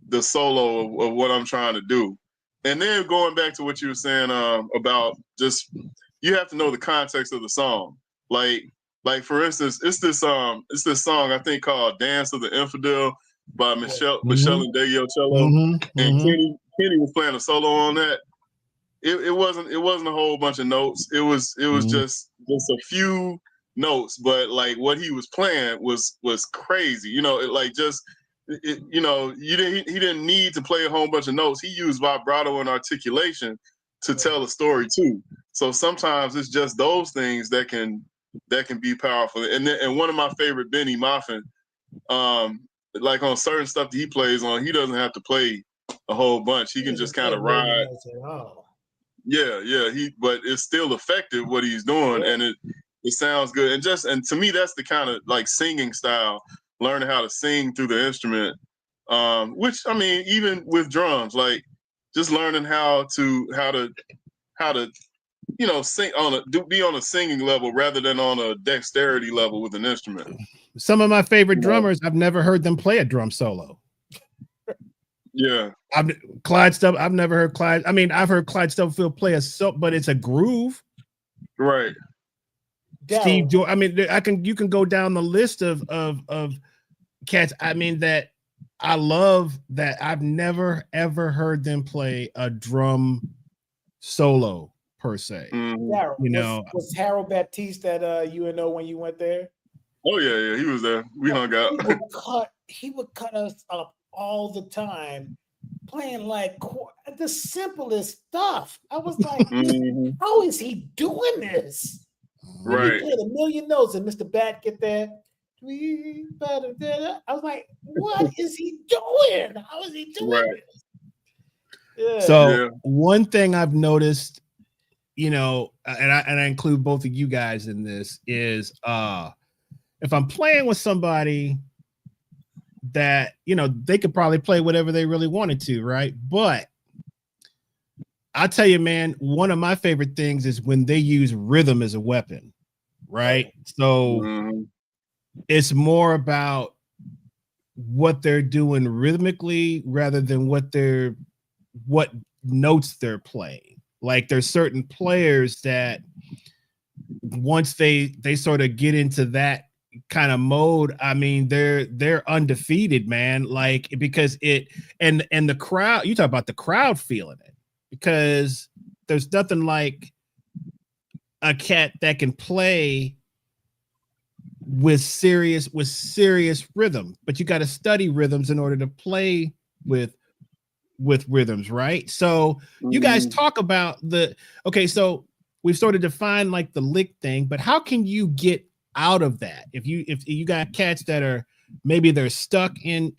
the solo of what I'm trying to do. And then going back to what you were saying about just, you have to know the context of the song. Like for instance, it's this song I think called "Dance of the Infidel" by Michelle and Daniel Cello, and Kenny was playing a solo on that. It wasn't a whole bunch of notes. It was just a few notes, but like what he was playing was crazy. He didn't need to play a whole bunch of notes. He used vibrato and articulation to tell a story too. So sometimes it's just those things that can be powerful. And one of my favorite, Benny Maffin, like on certain stuff that he plays on, he doesn't have to play a whole bunch. He can just kind of ride. Yeah. But it's still effective what he's doing, and it sounds good. And to me, that's the kind of like singing style, learning how to sing through the instrument. Which I mean, even with drums, like just learning how to sing be on a singing level rather than on a dexterity level with an instrument. Some of my favorite drummers, I've never heard them play a drum solo. Yeah. Clyde Stubb, I've never heard Clyde. I mean, I've heard Clyde Stubblefield play but it's a groove. Right. Steve George. I mean, you can go down the list of cats. I mean, that I love that I've never ever heard them play a drum solo per se. Daryl, was Harold Baptiste at UNO when you went there? Oh yeah, he was there. We hung out. He would cut us up all the time, playing like the simplest stuff. I was like, how is he doing this? Right. He played a million notes, and Mr. Bat get there. I was like, what is he doing? How is he doing this? Yeah. So one thing I've noticed, and I include both of you guys in this, is if I'm playing with somebody that, they could probably play whatever they really wanted to, right? But I'll tell you, man, one of my favorite things is when they use rhythm as a weapon, right? So it's more about what they're doing rhythmically rather than what notes they're playing. Like there's certain players that once they sort of get into that kind of mode, I mean, they're undefeated, man. Like, because and the crowd, you talk about the crowd feeling it, because there's nothing like a cat that can play with serious rhythm, but you got to study rhythms in order to play with rhythms, right? So you guys talk about so we've sort of defined like the lick thing, but how can you get out of that if you got cats that are maybe they're stuck in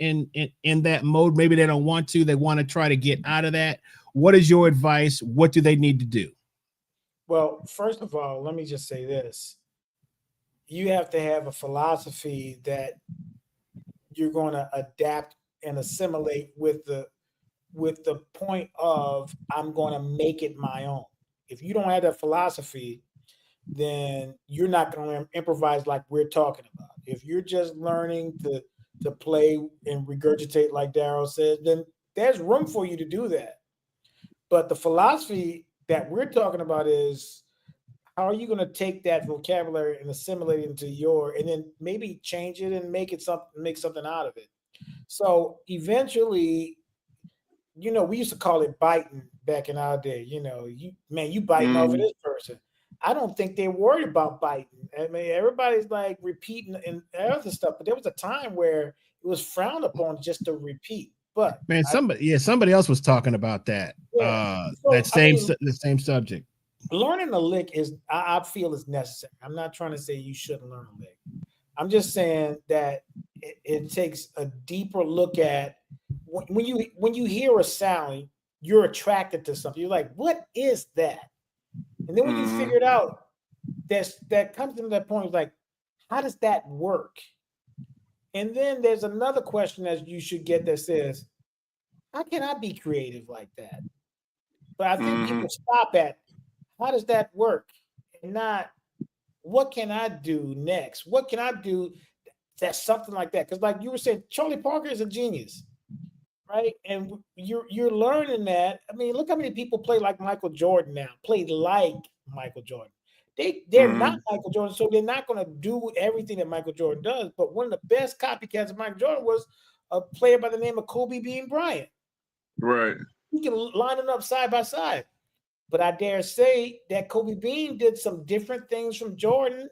that mode, maybe they don't want to, they want to try to get out of that? What is your advice? What do they need to do? Well, first of all, let me just say this. You have to have a philosophy that you're going to adapt and assimilate with the point of, I'm going to make it my own. If you don't have that philosophy, then you're not going to improvise like we're talking about. If you're just learning to play and regurgitate, like Daryl said, then there's room for you to do that. But the philosophy that we're talking about is, how are you going to take that vocabulary and assimilate it into and then maybe change it and make something out of it? So eventually, we used to call it biting back in our day. You biting over this person. I don't think they're worried about biting. I mean, everybody's like repeating and other stuff, but there was a time where it was frowned upon just to repeat. But man, somebody else was talking about that. Yeah. The same subject. Learning a lick I feel is necessary. I'm not trying to say you shouldn't learn a lick. I'm just saying that it takes a deeper look at when you hear a sound, you're attracted to something. You're like, what is that? And then when you figure it out, that comes to that point, like, how does that work? And then there's another question that you should get that says, how can I be creative like that? But I think people stop at, how does that work? And not, what can I do next? What can I do that's something like that? Because like you were saying, Charlie Parker is a genius, right? And you're learning that. I mean, look how many people play like Michael Jordan now, play like Michael Jordan. They're not Michael Jordan, so they're not going to do everything that Michael Jordan does. But one of the best copycats of Michael Jordan was a player by the name of Kobe Bean Bryant. Right. You can line them up side by side. But I dare say that Kobe Bean did some different things from Jordan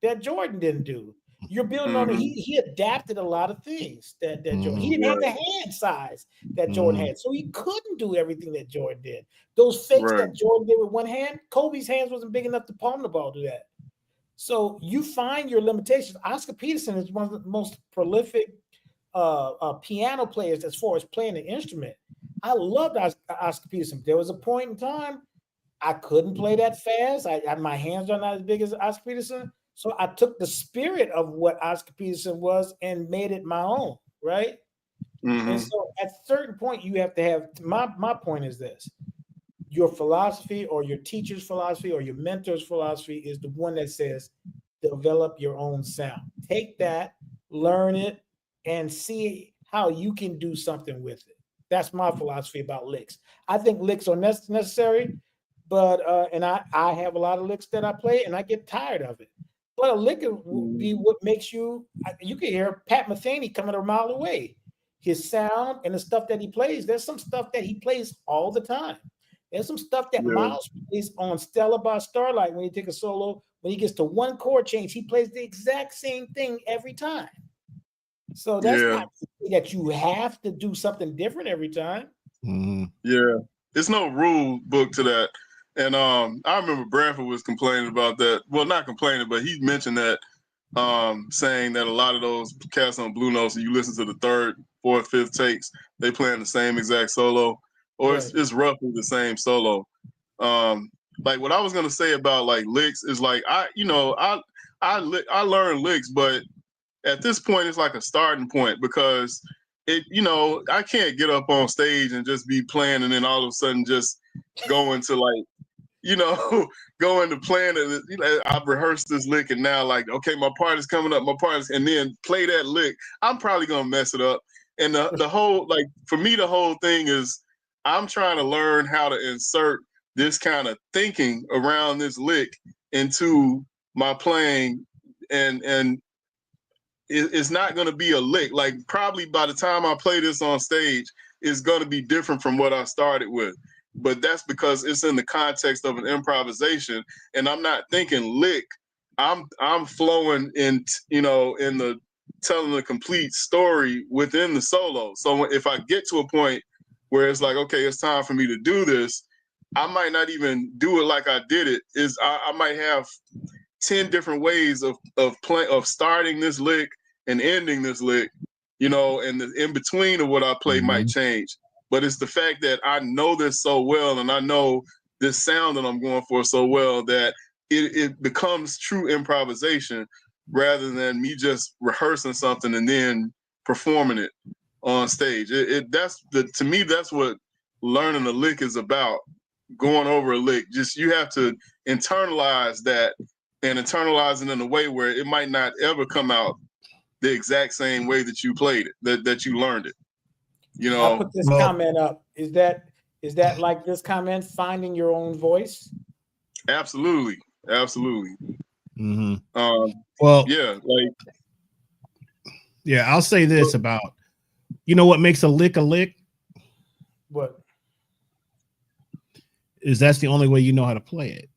that Jordan didn't do. You're building on it. He adapted a lot of things that Jordan. He didn't have the hand size that Jordan had, so he couldn't do everything that Jordan did. Those fakes that Jordan did with one hand, Kobe's hands wasn't big enough to palm the ball to do that. So you find your limitations. Oscar Peterson is one of the most prolific piano players as far as playing an instrument. I loved Oscar Peterson. There was a point in time I couldn't play that fast. My hands are not as big as Oscar Peterson. So I took the spirit of what Oscar Peterson was and made it my own, right? And so at a certain point, you have to have, my point is this. Your philosophy or your teacher's philosophy or your mentor's philosophy is the one that says, develop your own sound. Take that, learn it, and see how you can do something with it. That's my philosophy about licks. I think licks are necessary, but and I have a lot of licks that I play, and I get tired of it. But a lick will be what makes you can hear Pat Metheny coming a mile away. His sound and the stuff that he plays, there's some stuff that he plays all the time. There's some stuff that Yeah. Miles plays on Stella by Starlight when he take a solo. When he gets to one chord change, he plays the exact same thing every time. So that's not that you have to do something different every time. Yeah, there's no rule book to that. And I remember Bradford was complaining about that. Well, not complaining, but he mentioned that, saying that a lot of those cats on Blue Notes, you listen to the third, fourth, fifth takes, they playing the same exact solo, or it's roughly the same solo. Like what I was gonna say about like licks is like I learn licks, but at this point it's like a starting point because I can't get up on stage and just be playing and then all of a sudden just go into like go into playing it. I've rehearsed this lick and now like, okay, my part is coming up, and then play that lick. I'm probably gonna mess it up. And the whole, like, for me, the whole thing is I'm trying to learn how to insert this kind of thinking around this lick into my playing, and it's not going to be a lick. Like probably by the time I play this on stage, it's going to be different from what I started with. But that's because it's in the context of an improvisation, and I'm not thinking lick. I'm flowing in the telling the complete story within the solo. So if I get to a point where it's like, okay, it's time for me to do this, I might not even do it like I did it. I might have 10 different ways of starting this lick and ending this lick, and the in between of what I play might change. But it's the fact that I know this so well and I know this sound that I'm going for so well that it becomes true improvisation rather than me just rehearsing something and then performing it on stage. To me, that's what learning a lick is about. Going over a lick, just you have to internalize that and internalize it in a way where it might not ever come out the exact same way that you played it, that you learned it. I'll put this comment up. Is that like this comment, finding your own voice? Absolutely. Mm-hmm. I'll say this about, what makes a lick a lick? What? Is that's the only way you know how to play it.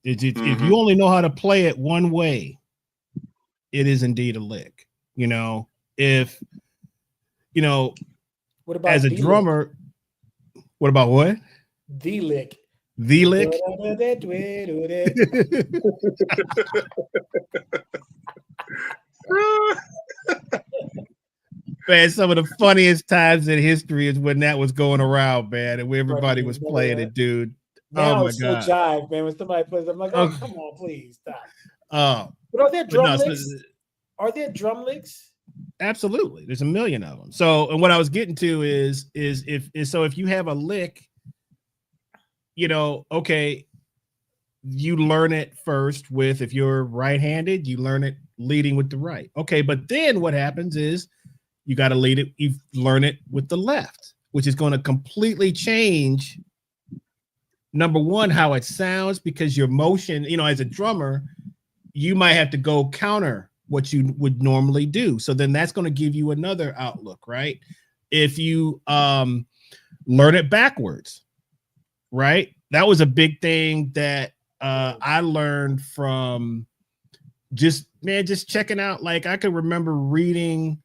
If you only know how to play it one way, it is indeed a lick. If what about as a drummer, what about what? The lick. The lick. Man, some of the funniest times in history is when that was going around, man, and where everybody was playing it, dude. Now oh my it's God. So jive, man. When somebody plays, I'm like, oh, come on, please stop. But are there drum licks? Are there drum licks? Absolutely. There's a million of them. So, and what I was getting to is if you have a lick, okay, you learn it first with, if you're right-handed, you learn it leading with the right. Okay, but then what happens is you got to you learn it with the left, which is going to completely change, number one, how it sounds, because your motion, as a drummer, you might have to go counter what you would normally do. So then that's going to give you another outlook, right? If you learn it backwards, right? That was a big thing that I learned from just checking out. Like I could remember reading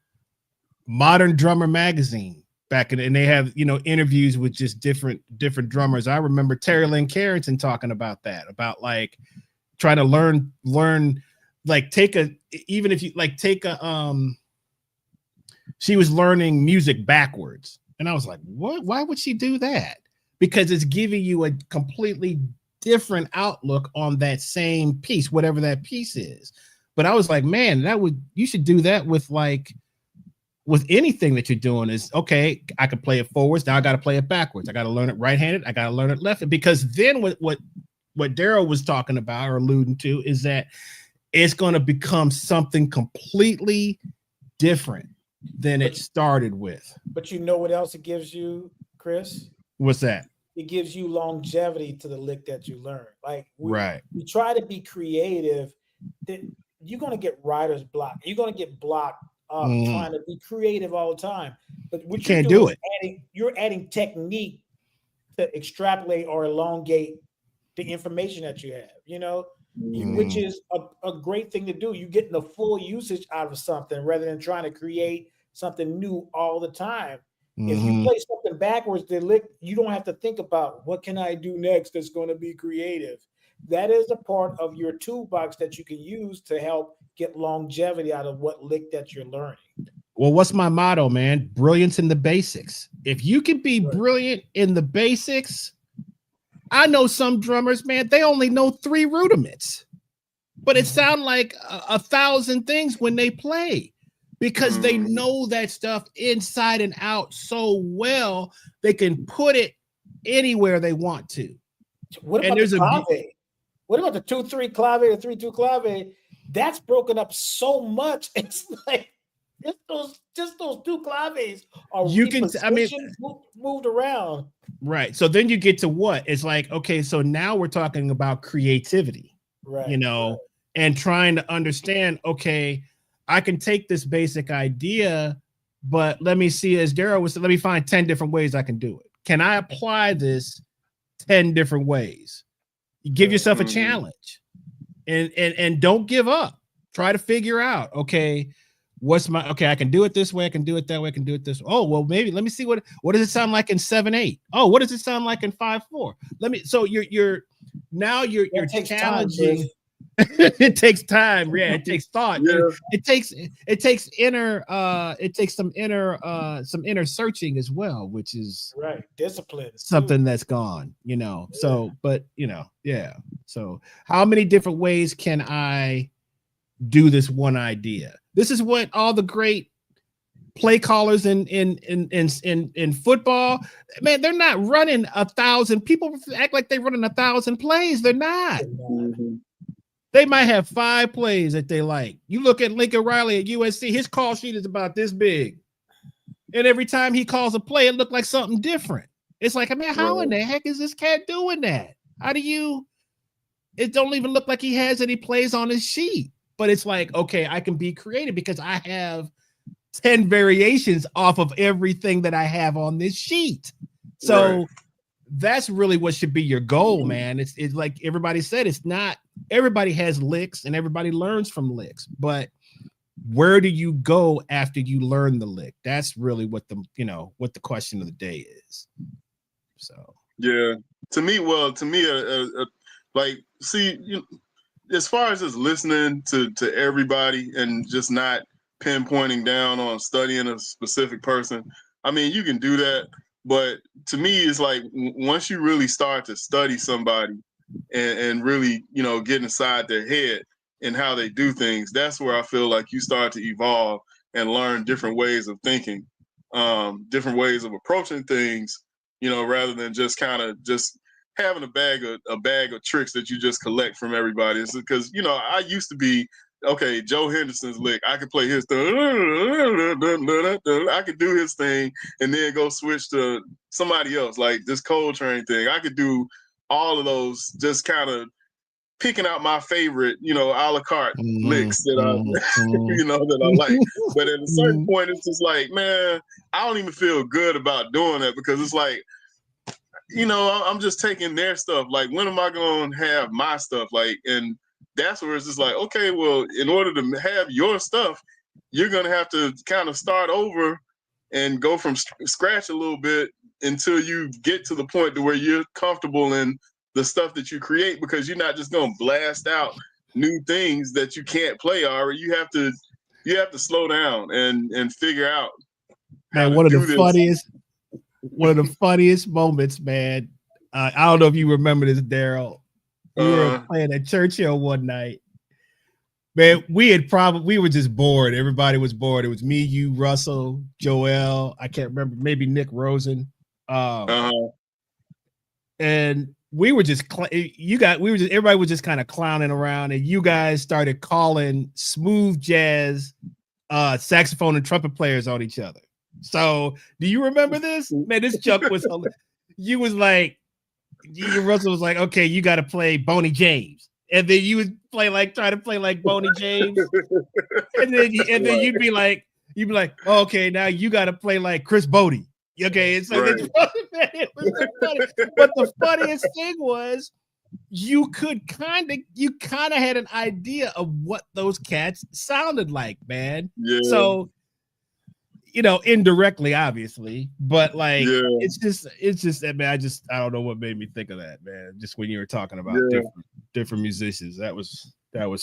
Modern Drummer magazine back and they have, interviews with just different drummers. I remember Terry Lynn Carrington talking about that, about like trying to learn, like she was learning music backwards. And I was like, what? Why would she do that? Because it's giving you a completely different outlook on that same piece, whatever that piece is. But I was like, man, you should do that with anything that you're doing. Is okay, I could play it forwards. Now I got to play it backwards. I got to learn it right-handed. I got to learn it left. Because then what Daryl was talking about or alluding to is that it's going to become something completely different than it started with. But you know what else it gives you, Chris? What's that? It gives you longevity to the lick that you learn. Like we try to be creative. That you're going to get writer's block. You're going to get blocked up trying to be creative all the time. But what you can't do it. You're adding technique to extrapolate or elongate the information that you have, which is a great thing to do. You're getting the full usage out of something rather than trying to create something new all the time. If you play something backwards, you don't have to think about what can I do next that's going to be creative. That is a part of your toolbox that you can use to help get longevity out of what lick that you're learning. Well, what's my motto, man? Brilliance in the basics. If you can be brilliant in the basics, I know some drummers, man, they only know 3 rudiments, but it sounds like 1,000 things when they play because they know that stuff inside and out so well, they can put it anywhere they want to. What about the clave? What about the 2-3 clave or 3-2 clave? That's broken up so much. It's like just those 2 claves are moved around. Right. So then you get to what? It's like, okay, so now we're talking about creativity, right. And trying to understand, okay, I can take this basic idea, but let me see, as Daryl was, let me find 10 different ways I can do it. Can I apply this 10 different ways? You give yourself a challenge and don't give up. Try to figure out, okay, I can do it this way, I can do it that way, I can do it this way. Oh, well, maybe let me see what does it sound like in 7/8? Oh, what does it sound like in 5/4? So you're challenging. It takes time, it takes thought. Yeah. It takes some inner searching as well, which is discipline. Something that's gone, So, but So how many different ways can I do this one idea? This is what all the great play callers in football, man, they're not running 1,000. People act like they're running 1,000 plays. They're not. They might have 5 plays that they like. You look at Lincoln Riley at USC, his call sheet is about this big. And every time he calls a play, it looked like something different. It's like, man, how in the heck is this cat doing that? It don't even look like he has any plays on his sheet. But it's like, okay, I can be creative because I have 10 variations off of everything that I have on this sheet. So that's really what should be your goal, man. It's like everybody said, it's not everybody has licks and everybody learns from licks, but where do you go after you learn the lick? That's really what the question of the day is. So to me, as far as just listening to everybody and just not pinpointing down on studying a specific person, I mean, you can do that. But to me, it's like once you really start to study somebody and really, get inside their head and how they do things, that's where I feel like you start to evolve and learn different ways of thinking, different ways of approaching things, rather than just kind of just having a bag of tricks that you just collect from everybody. It's because, I used to be, okay, Joe Henderson's lick, I could play his thing, I could do his thing and then go switch to somebody else, like this Coltrane thing. I could do all of those, just kind of picking out my favorite, a la carte licks that that I like. But at a certain point, it's just like, man, I don't even feel good about doing that because it's like, I'm just taking their stuff. Like, when am I going to have my stuff? Like, and that's where it's just like, okay, well, in order to have your stuff, you're going to have to kind of start over and go from scratch a little bit until you get to the point to where you're comfortable in the stuff that you create, because you're not just going to blast out new things that you can't play already. You have to slow down and figure out how man, to one do of the this. funniest moments, man. I don't know if you remember this, Daryl. We were playing at Churchill one night. Man, we were just bored. Everybody was bored. It was me, you, Russell, Joel. I can't remember. Maybe Nick Rosen. And we were just everybody was just kind of clowning around, and you guys started calling smooth jazz saxophone and trumpet players on each other. So do you remember this? Man, this Chuck was Russell was like, okay, you got to play Boney James. And then you would try to play like Boney James. and then you'd be like, oh, okay, now you got to play like Chris Bodie. Okay. And so It was so funny. But the funniest thing was you kind of had an idea of what those cats sounded like, man. Yeah. So, indirectly, obviously, but like it's just that, man. I don't know what made me think of that, man. Just when you were talking about different musicians, that was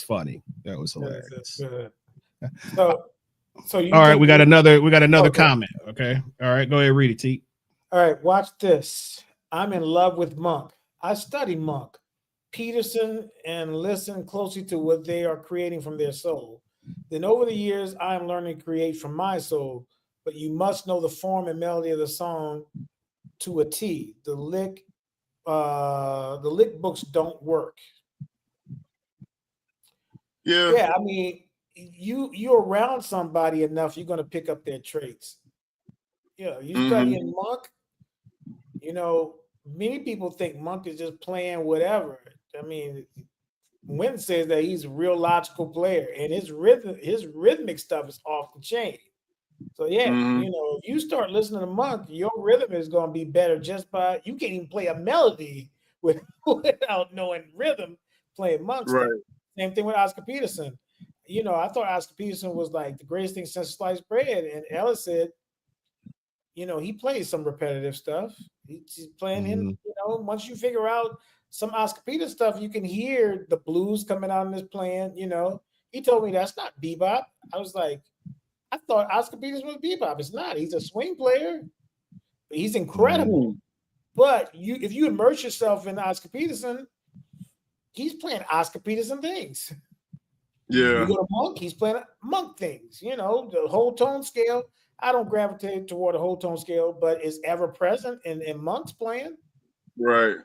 funny. That was hilarious. That's good. So you all right, we got another Okay. comment. Okay, all right, go ahead, read it, T. All right, watch this. I'm in love with Monk. I study Monk, Peterson, and listen closely to what they are creating from their soul. Then over the years, I am learning to create from my soul. But you must know the form and melody of the song to a T. The lick books don't work. Yeah, I mean, you're around somebody enough, you're gonna pick up their traits. You studying Monk, many people think Monk is just playing whatever. I mean, Wynn says that he's a real logical player, and his rhythmic stuff is off the chain. So if you start listening to Monk, your rhythm is going to be better just by you can't even play a melody without knowing rhythm playing Monk stuff. Same thing with Oscar Peterson. I thought Oscar Peterson was like the greatest thing since sliced bread, and Ellis said, he plays some repetitive stuff. He's playing him. Once you figure out some Oscar Peterson stuff, you can hear the blues coming out in this playing. He told me that's not bebop. I was like, I thought Oscar Peterson was bebop. It's not. He's a swing player. He's incredible. But if you immerse yourself in Oscar Peterson, he's playing Oscar Peterson things. Yeah. You go to Monk, he's playing Monk things. The whole tone scale. I don't gravitate toward a whole tone scale, but it's ever present in Monk's playing. Right.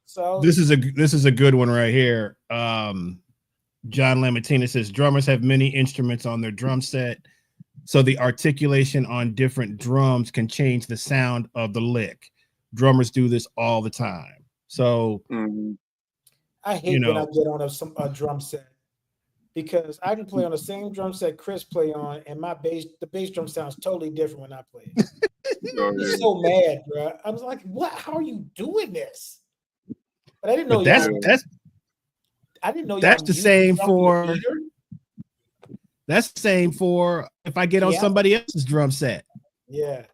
So this is a good one right here. John Lamartina says drummers have many instruments on their drum set, so the articulation on different drums can change the sound of the lick. Drummers do this all the time. So I hate when I get on a drum set because I can play on the same drum set Chris play on, and the bass drum sounds totally different when I play it. I'm so mad, bro. I was like, "What? How are you doing this?" But I didn't know. I didn't know. That's the same for. That's the same for if I get on somebody else's drum set. Yeah.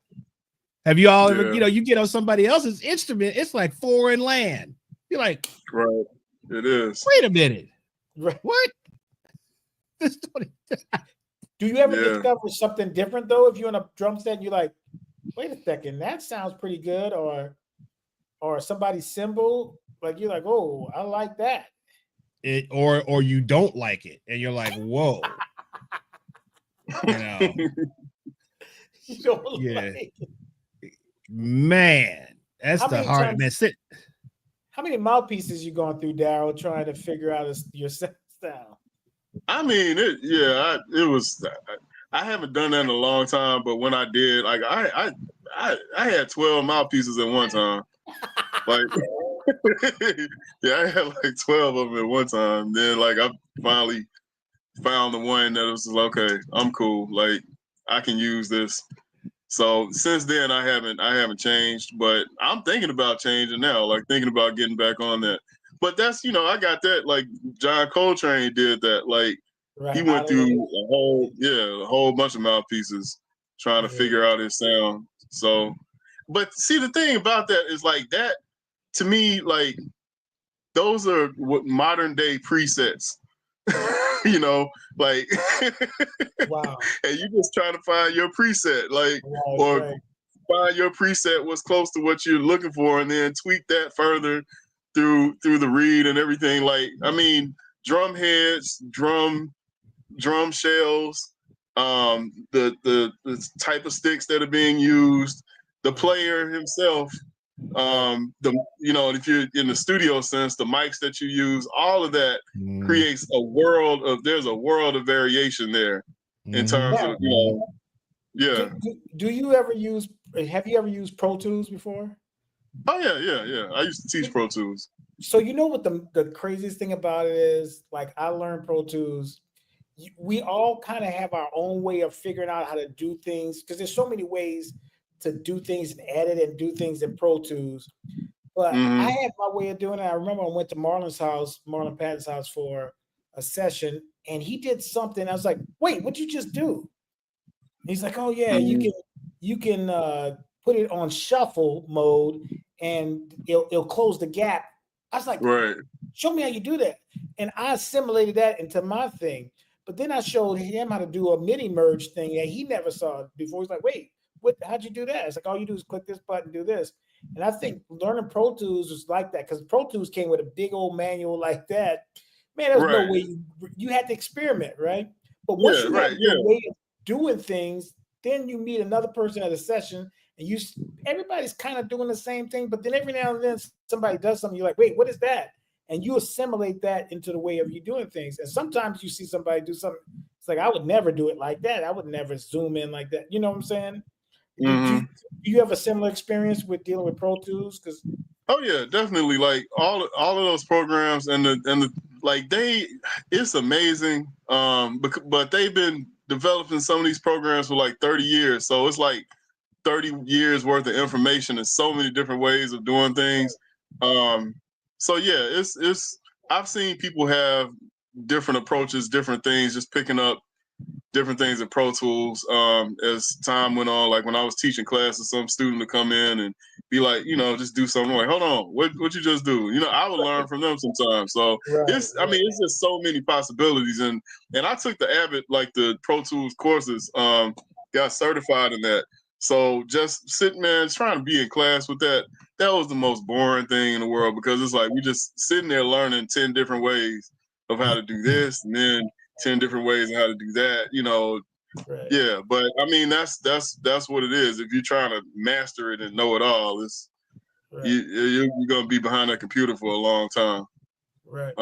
Have you all ever? You get on somebody else's instrument. It's like foreign land. You're like, right. It is. Wait a minute. Right. What? Do you ever discover something different though? If you're on a drum set, and you're like, wait a second, that sounds pretty good, or somebody's cymbal, like you're like, oh, I like that. Or you don't like it, and you're like, whoa. You don't like it. Man, that's the hard. Man, how many mouthpieces you going through, Daryl, trying to figure out your style? I mean, it was. I haven't done that in a long time, but when I did, like I had 12 mouthpieces at one time. Like, I had like 12 of them at one time. Then, like, I finally found the one that was like, okay, I'm cool. Like, I can use this. So since then, I haven't changed, but I'm thinking about changing now. Like, thinking about getting back on that. But that's, I got that, like John Coltrane did that. Like, he went through a whole bunch of mouthpieces trying to figure out his sound. So, but see, the thing about that is like that, to me, like, those are what modern day presets, like, wow. And you just trying to find your preset, like, find your preset what's close to what you're looking for, and then tweak that further through the read and everything. Like, I mean, drum heads, drum shells, the type of sticks that are being used, the player himself, if you're in the studio sense, the mics that you use, all of that creates there's a world of variation there in terms of, Do you ever have you ever used Pro Tools before? Oh yeah. I used to teach Pro Tools. So you know what the craziest thing about it is? Like, I learned Pro Tools. We all kind of have our own way of figuring out how to do things because there's so many ways to do things and edit and do things in Pro Tools. But Mm-hmm. I had my way of doing it. I remember I went to Marlon Patton's house for a session, and he did something. I was like, "Wait, what'd you just do?" He's like, "Oh yeah, you can put it on shuffle mode, and it'll close the gap." I was like, Right. "Show me how you do that." And I assimilated that into my thing. But then I showed him how to do a MIDI merge thing that he never saw before. He's like, "Wait, how'd you do that?" It's like, all you do is click this button, do this. And I think learning Pro Tools was like that, because Pro Tools came with a big old manual like that. Man, there's no way you had to experiment, right? But once you have your way of doing things, then you meet another person at a session, and everybody's kind of doing the same thing. But then every now and then somebody does something, you're like, "Wait, what is that?" And you assimilate that into the way of you doing things. And sometimes you see somebody do something, it's like, I would never do it like that. I would never zoom in like that. You know what I'm saying? Do you have a similar experience with dealing with Pro Tools? Because oh yeah, definitely. Like all of those programs and the like it's amazing. But they've been developing some of these programs for like 30 years. So it's like 30 years worth of information and so many different ways of doing things. So yeah, it's I've seen people have different approaches, different things, just picking up different things in Pro Tools as time went on. Like when I was teaching classes, some student to come in and be like, just do something. I'm like, hold on, what you just do? I would learn from them sometimes. So it's just so many possibilities. And I took the Abbott, like the Pro Tools courses, got certified in that. So just sitting there trying to be in class with that was the most boring thing in the world, because it's like we just sitting there learning 10 different ways of how to do this, and then 10 different ways of how to do that, Yeah, but I mean that's what it is. If you're trying to master it and know it all, you're gonna be behind that computer for a long time. Right.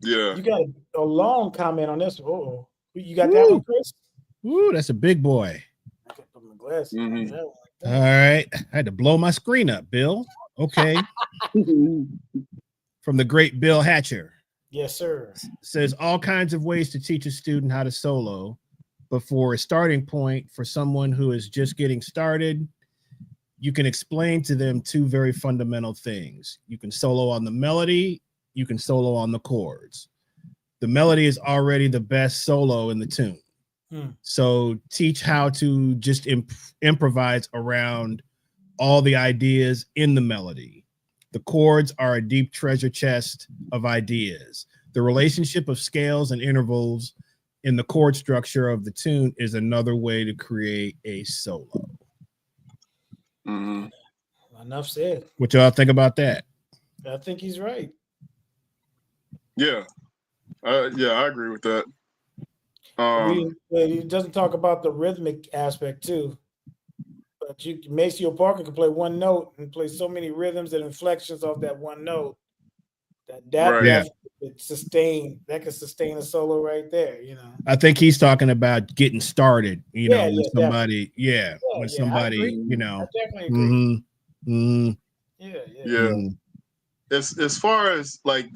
Yeah. You got a long comment on this. Oh, you got that one, Chris? Ooh, that's a big boy. I got to put my glasses on. All right. I had to blow my screen up, Bill. Okay. From the great Bill Hatcher. Yes, sir. Says all kinds of ways to teach a student how to solo, but for a starting point for someone who is just getting started, you can explain to them two very fundamental things. You can solo on the melody, you can solo on the chords. The melody is already the best solo in the tune. So teach how to just improvise around all the ideas in the melody. The chords are a deep treasure chest of ideas. The relationship of scales and intervals in the chord structure of the tune is another way to create a solo. Enough said. What y'all think about that? I think he's right. Yeah. I agree with that. He doesn't talk about the rhythmic aspect too. But Maceo Parker can play one note and play so many rhythms and inflections off that one note. That could sustain a solo right there. I think he's talking about getting started. When somebody, I definitely agree. As far as like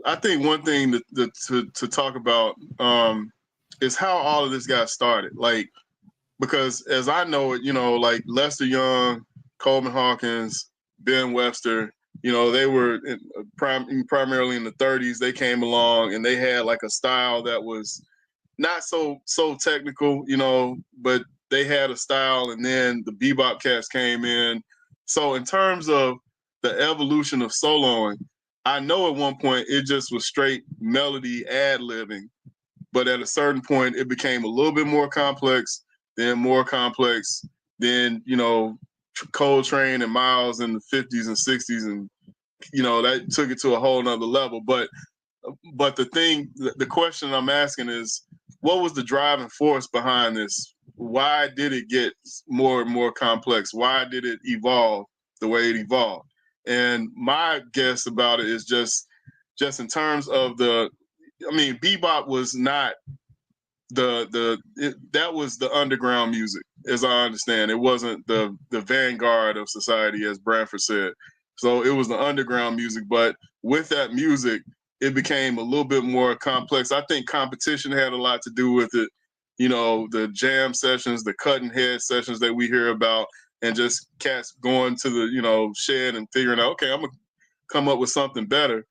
I think one thing to talk about is how all of this got started. Like, because as I know it, like Lester Young, Coleman Hawkins, Ben Webster, they were primarily in the 30s. They came along and they had like a style that was not so technical, but they had a style, and then the bebop cats came in. So in terms of the evolution of soloing, I know at one point it just was straight melody ad-libbing, but at a certain point it became a little bit more complex, then more complex, then Coltrane and Miles in the 50s and 60s, and that took it to a whole nother level. But the question I'm asking is, what was the driving force behind this? Why did it get more and more complex? Why did it evolve the way it evolved? And my guess about it is just in terms of bebop was not that was the underground music, as I understand. It wasn't the vanguard of society, as Branford said. So it was the underground music, but with that music, it became a little bit more complex. I think competition had a lot to do with it. the jam sessions, the cutting head sessions that we hear about, and just cats going to the, shed and figuring out, okay, I'm gonna come up with something better.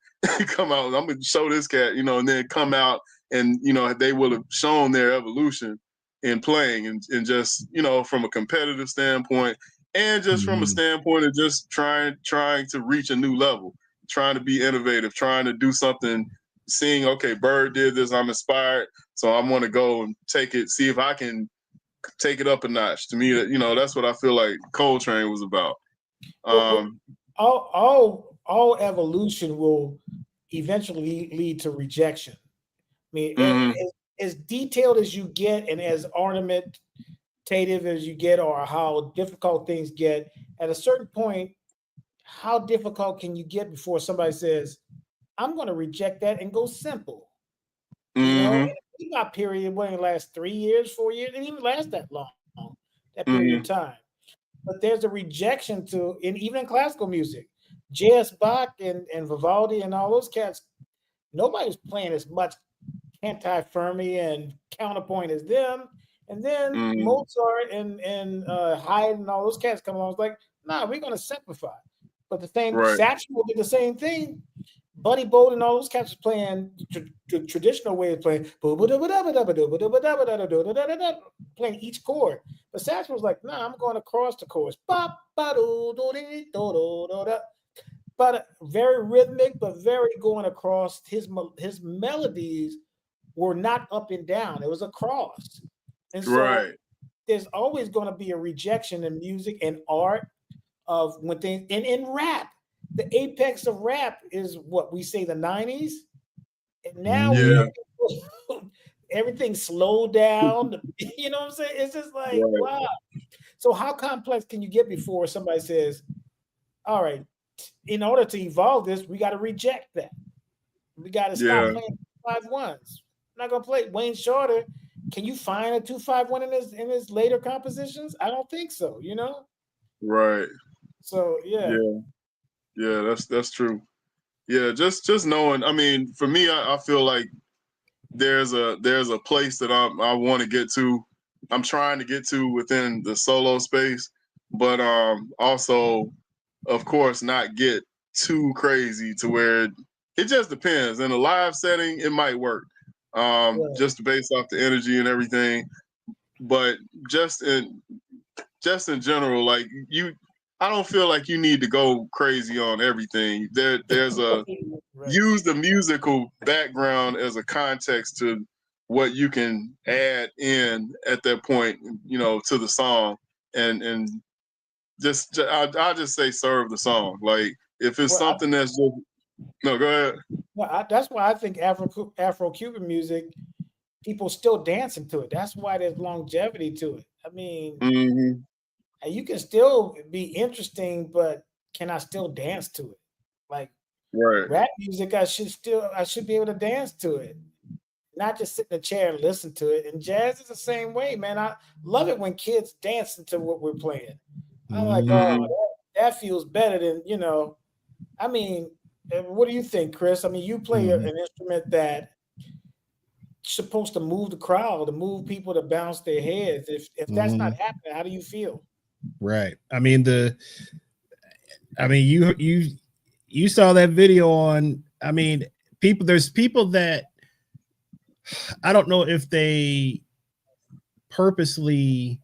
Come out, I'm gonna show this cat, and then come out and they will have shown their evolution in playing and just, from a competitive standpoint and just from a standpoint of just trying to reach a new level, trying to be innovative, trying to do something, seeing, okay, Bird did this, I'm inspired, so I want to go and take it, see if I can take it up a notch. To me, that's what I feel like Coltrane was about. All evolution will eventually lead to rejection. I mean, as detailed as you get and as ornamentative as you get, or how difficult things get, at a certain point, how difficult can you get before somebody says, I'm going to reject that and go simple? We got period when it lasts 3 years, 4 years, it didn't even last that long, that period of time. But there's a rejection to, and even in classical music, J.S. Bach and Vivaldi and all those cats, nobody was playing as much anti-Fermi and counterpoint as them. And then Mozart and Haydn and all those cats come along. It's like, nah, we're going to simplify. But the thing, Satchel did the same thing. Buddy Bolden and all those cats was playing the traditional way of playing, playing each chord. But Satchel was like, nah, I'm going across the chorus. But very rhythmic, but very going across. His melodies were not up and down. It was across. And so there's always going to be a rejection in music and art of when things, and in rap. The apex of rap is what we say the 90s. And now everything slowed down. You know what I'm saying? It's just like, wow. So how complex can you get before somebody says, all right, in order to evolve this, we got to reject that. We got to stop playing 2-5-1s. I'm not going to play Wayne Shorter. Can you find a 2-5-1 in his later compositions? I don't think so, Right. So, Yeah, that's true. Yeah, just knowing. I mean, for me, I feel like there's a place that I want to get to. I'm trying to get to within the solo space, but also, of course, not get too crazy to where it just depends. In a live setting, it might work, just based off the energy and everything. But just in general, like I don't feel like you need to go crazy on everything. There's use the musical background as a context to what you can add in at that point, to the song, and just I'll just say serve the song. Like if it's something that's just no, go ahead. Well, that's why I think Afro-Cuban music, people still dancing to it. That's why there's longevity to it. I mean. And you can still be interesting, but can I still dance to it? Like rap music, I should be able to dance to it, not just sit in a chair and listen to it. And jazz is the same way, man. I love it when kids dance into what we're playing. I'm like, oh, that feels better than I mean, what do you think, Chris? I mean, you play an instrument that supposed to move the crowd, to move people, to bounce their heads. If that's not happening, how do you feel? Right. I mean, you saw that video on, I mean, there's people that I don't know if they purposely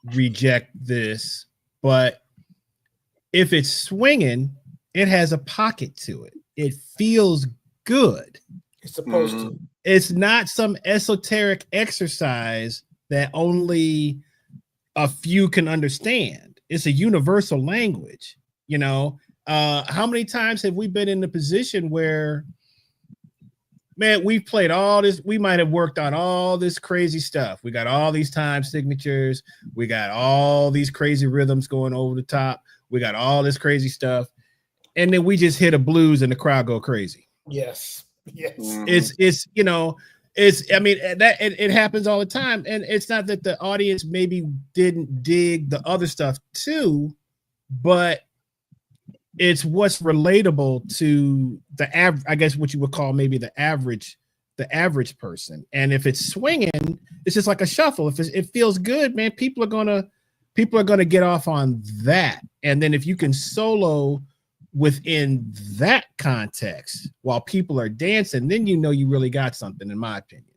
reject this, but if it's swinging, it has a pocket to it. It feels good. It's supposed to. It's not some esoteric exercise that only a few can understand. It's a universal language. How many times have we been in the position where, man, we've played all this, we might have worked on all this crazy stuff. We got all these time signatures. We got all these crazy rhythms going over the top. We got all this crazy stuff. And then we just hit a blues and the crowd go crazy. Yes. It happens all the time. And it's not that the audience maybe didn't dig the other stuff too, but it's what's relatable to the average, I guess what you would call maybe the average the average person. And if it's swinging, it's just like a shuffle. If it feels good, man, people are gonna get off on that. And then if you can solo within that context while people are dancing, then you know you really got something, in my opinion.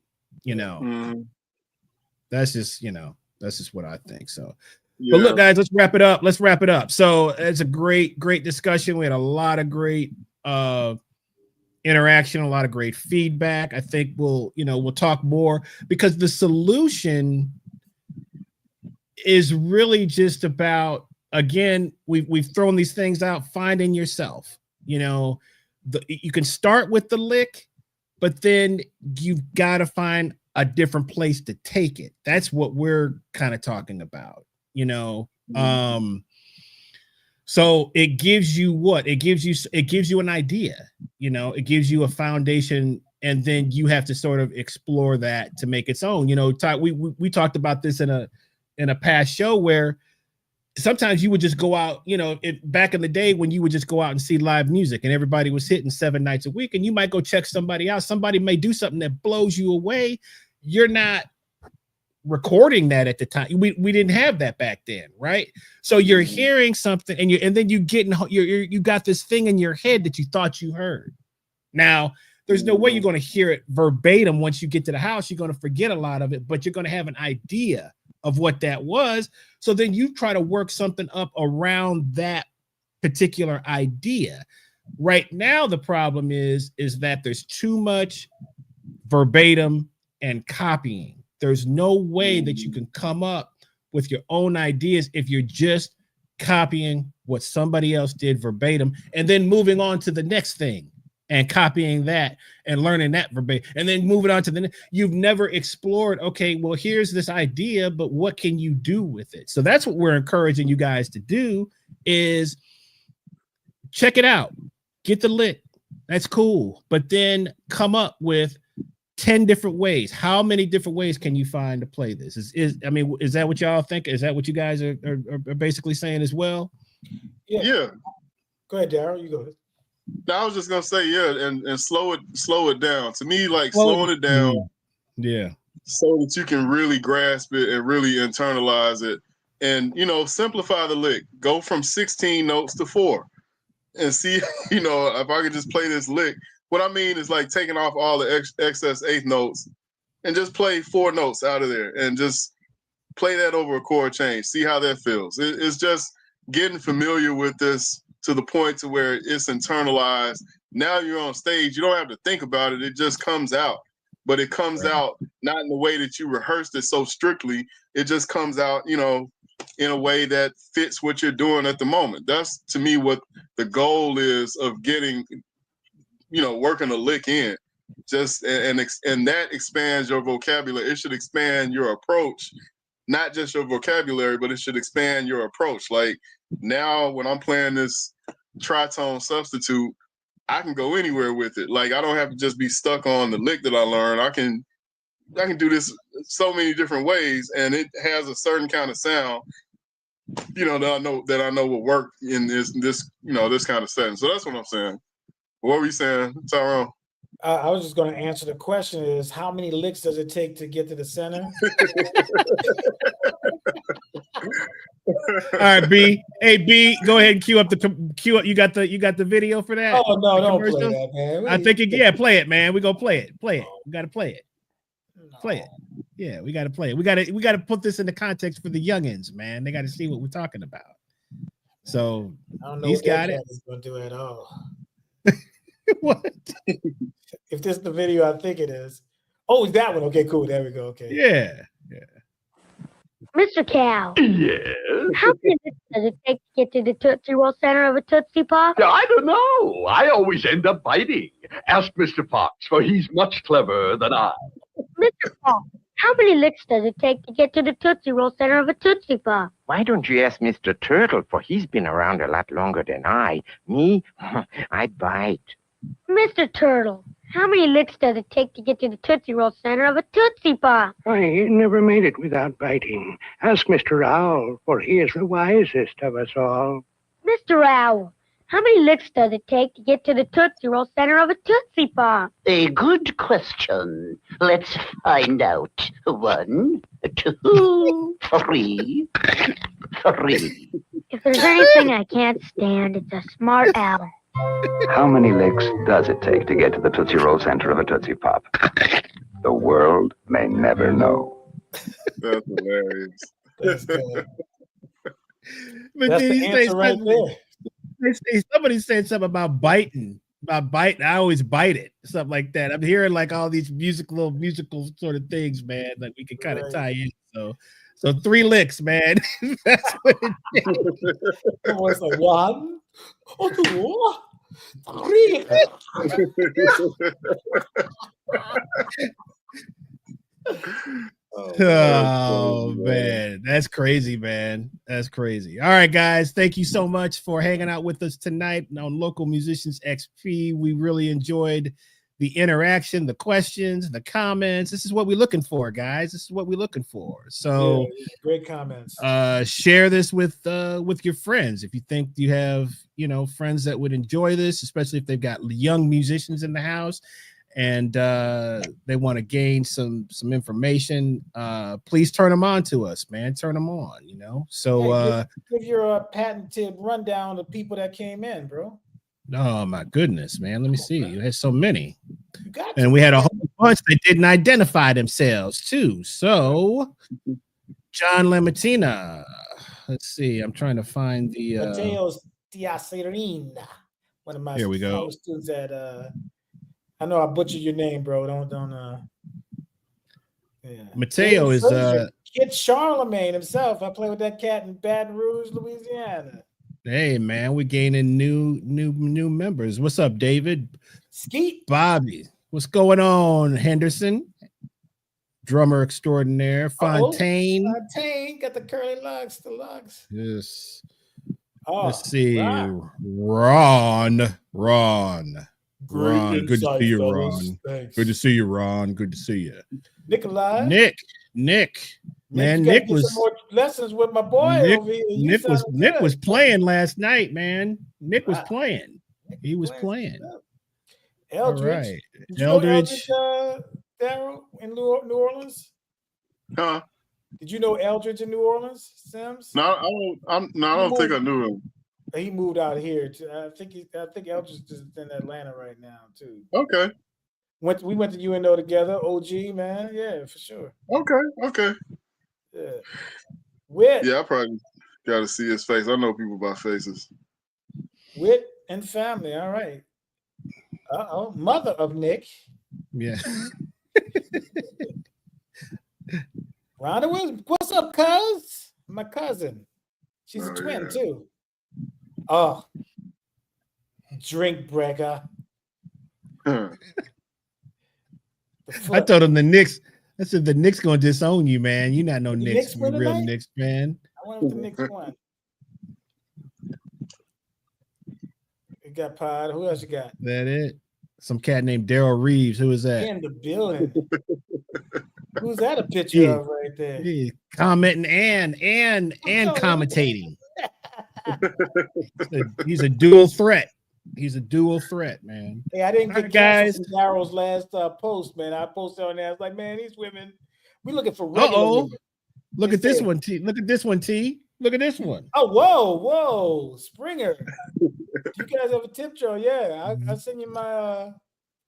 That's just what I think. So but look, guys, let's wrap it up. So it's a great discussion. We had a lot of great interaction, a lot of great feedback. I think we'll talk more, because the solution is really just about, again, we've thrown these things out, finding yourself. You can start with the lick, but then you've got to find a different place to take it. That's what we're kind of talking about, so it gives you what? It gives you an idea, it gives you a foundation, and then you have to sort of explore that to make its own. We talked about this in a past show where sometimes you would just go out, back in the day when you would just go out and see live music and everybody was hitting 7 nights a week, and you might go check somebody out. Somebody may do something that blows you away. You're not recording that at the time. We didn't have that back then, right? So you're hearing something, and then you got this thing in your head that you thought you heard. Now, there's no way you're going to hear it verbatim. Once you get to the house, you're going to forget a lot of it, but you're going to have an idea of what that was. So then you try to work something up around that particular idea. Right now, the problem is that there's too much verbatim and copying. There's no way that you can come up with your own ideas if you're just copying what somebody else did verbatim and then moving on to the next thing and copying that and learning that verbatim and then moving on to the next. You've never explored, okay, well, here's this idea, but what can you do with it? So that's what we're encouraging you guys to do, is check it out, get the lick. That's cool. But then come up with 10 different ways. How many different ways can you find to play this? Is that what y'all think? Is that what you guys are basically saying as well? Yeah. Go ahead, Daryl. You go ahead. No, I was just gonna say, and slow it down. To me, like slowing it down, so that you can really grasp it and really internalize it, and simplify the lick. Go from 16 notes to 4, and see, if I could just play this lick. What I mean is like taking off all the excess eighth notes and just play 4 notes out of there and just play that over a chord change. See how that feels. It's just getting familiar with this to the point to where it's internalized. Now you're on stage. You don't have to think about it. It just comes out. But it comes out not in the way that you rehearsed it so strictly. It just comes out, in a way that fits what you're doing at the moment. That's, to me, what the goal is of getting working a lick in, just and that expands your vocabulary. It should expand your approach, not just your vocabulary, but it should expand your approach. Like now, when I'm playing this tritone substitute, I can go anywhere with it. Like I don't have to just be stuck on the lick that I learned. I can do this so many different ways, and it has a certain kind of sound, that I know will work in this kind of setting. So that's what I'm saying. What were you saying, Tyrone? I was just going to answer the question: is how many licks does it take to get to the center? All right, B. Hey, B, go ahead and cue up. You got the video for that? Oh no, don't play that, man. I think play it, man. We go play it. We got to play it. Play it. Yeah, we got to play it. We got to put this into context for the youngins, man. They got to see what we're talking about. So I don't know he's what got it. He's going to do at all. What? If this is the video, I think it is. Oh, it's that one. Okay, cool. There we go. Okay. Yeah. Mr. Cow. Yes? How many minutes does it take to get to the Tootsie Roll center of a Tootsie Pop? I don't know. I always end up biting. Ask Mr. Fox, for he's much cleverer than I. Mr. Fox, how many licks does it take to get to the Tootsie Roll center of a Tootsie Pop? Why don't you ask Mr. Turtle, for he's been around a lot longer than I. Me, I bite. Mr. Turtle, how many licks does it take to get to the Tootsie Roll center of a Tootsie Pop? I never made it without biting. Ask Mr. Owl, for he is the wisest of us all. Mr. Owl, How many licks does it take to get to the Tootsie Roll center of a Tootsie Pop? A good question. Let's find out. 1, 2, 3. 3. If there's anything I can't stand, it's a smart aleck. How many licks does it take to get to the Tootsie Roll center of a Tootsie Pop? The world may never know. That's hilarious. That's good. But That's then the he says answer right something- there. somebody said something about biting. I always bite it, something like that. I'm hearing like all these musical sort of things, man, that we can kind of tie in. So 3 licks, man. That's what it It was like 1, 2, 3. Oh man, that's crazy, man. That's crazy. All right, guys, thank you so much for hanging out with us tonight on Local Musicians XP. We really enjoyed the interaction, the questions, the comments. This is what we're looking for, guys. This is what we're looking for. So Yeah, great comments. share this with your friends. If you think you have, friends that would enjoy this, especially if they've got young musicians in the house and they want to gain some information, please turn them on to us, man. Turn them on, So give your patented rundown of people that came in, bro. oh my goodness, man. Let me see. You had so many. You got And we had a whole bunch that didn't identify themselves too. So John Lamatina. Let's see. I'm trying to find the Mateo's Tiacerina. One of my Here we go. students at I know I butchered your name, bro. Don't yeah. Mateo is Kid Charlemagne himself. I play with that cat in Baton Rouge, Louisiana. hey man, we're gaining new members. What's up, David? Skeet. Bobby. What's going on, Henderson? Drummer extraordinaire. Fontaine. Fontaine got the curly locks, the locks. Yes. Oh, Let's see. wow. Ron. Great Good to insight, see you, fellas. Ron. Thanks. Good to see you, Ron. Good to see you. Nikolai. Nick. Man, Nick Get some more lessons with my boy over here. Nick was playing last night, man. Nick was playing. He was playing. Eldridge. All right. Did you Eldridge. know Daryl in New Orleans? Huh? Did you know Eldridge in New Orleans, Sims? No, I don't think I knew him. He moved out here. I think Eldridge is in Atlanta right now too. Okay. We went to UNO together. OG, man. Yeah, for sure. Okay. Yeah. Wit. Yeah, I probably got to see his face. I know people by faces. Wit and family. All right. Mother of Nick. Yeah. Rhonda, what's up, cuz? My cousin. She's a twin too. Oh, drink breaker. I told him the Knicks. I said the Knicks gonna disown you, man. You're not no Knicks, you real tonight? Knicks fan. I wonder if the Knicks won. You got Pod. Who else you got? That it? Some cat named Daryl Reeves. Who is that? In the building. Who's that a picture of right there? He's commenting and commentating. He's a dual threat. He's a dual threat, man. Hey, I didn't get guys. from Daryl's last post, man. I posted on there. I was like, man, these women, we looking for regular women. Look at this one, T. Look at this one, T. Look at this one. Oh, whoa, Springer. You guys have a tip jar? Yeah, I'll send you my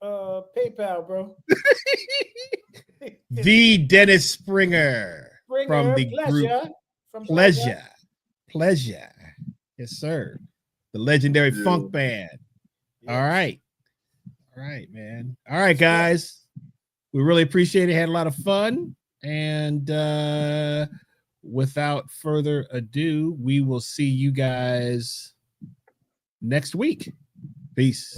PayPal, bro. The Dennis Springer from the Pleasure. group Pleasure. Yes, sir. The legendary funk band. Yes. All right, man. All right, guys. We really appreciate it. Had a lot of fun. And without further ado, we will see you guys next week. Peace.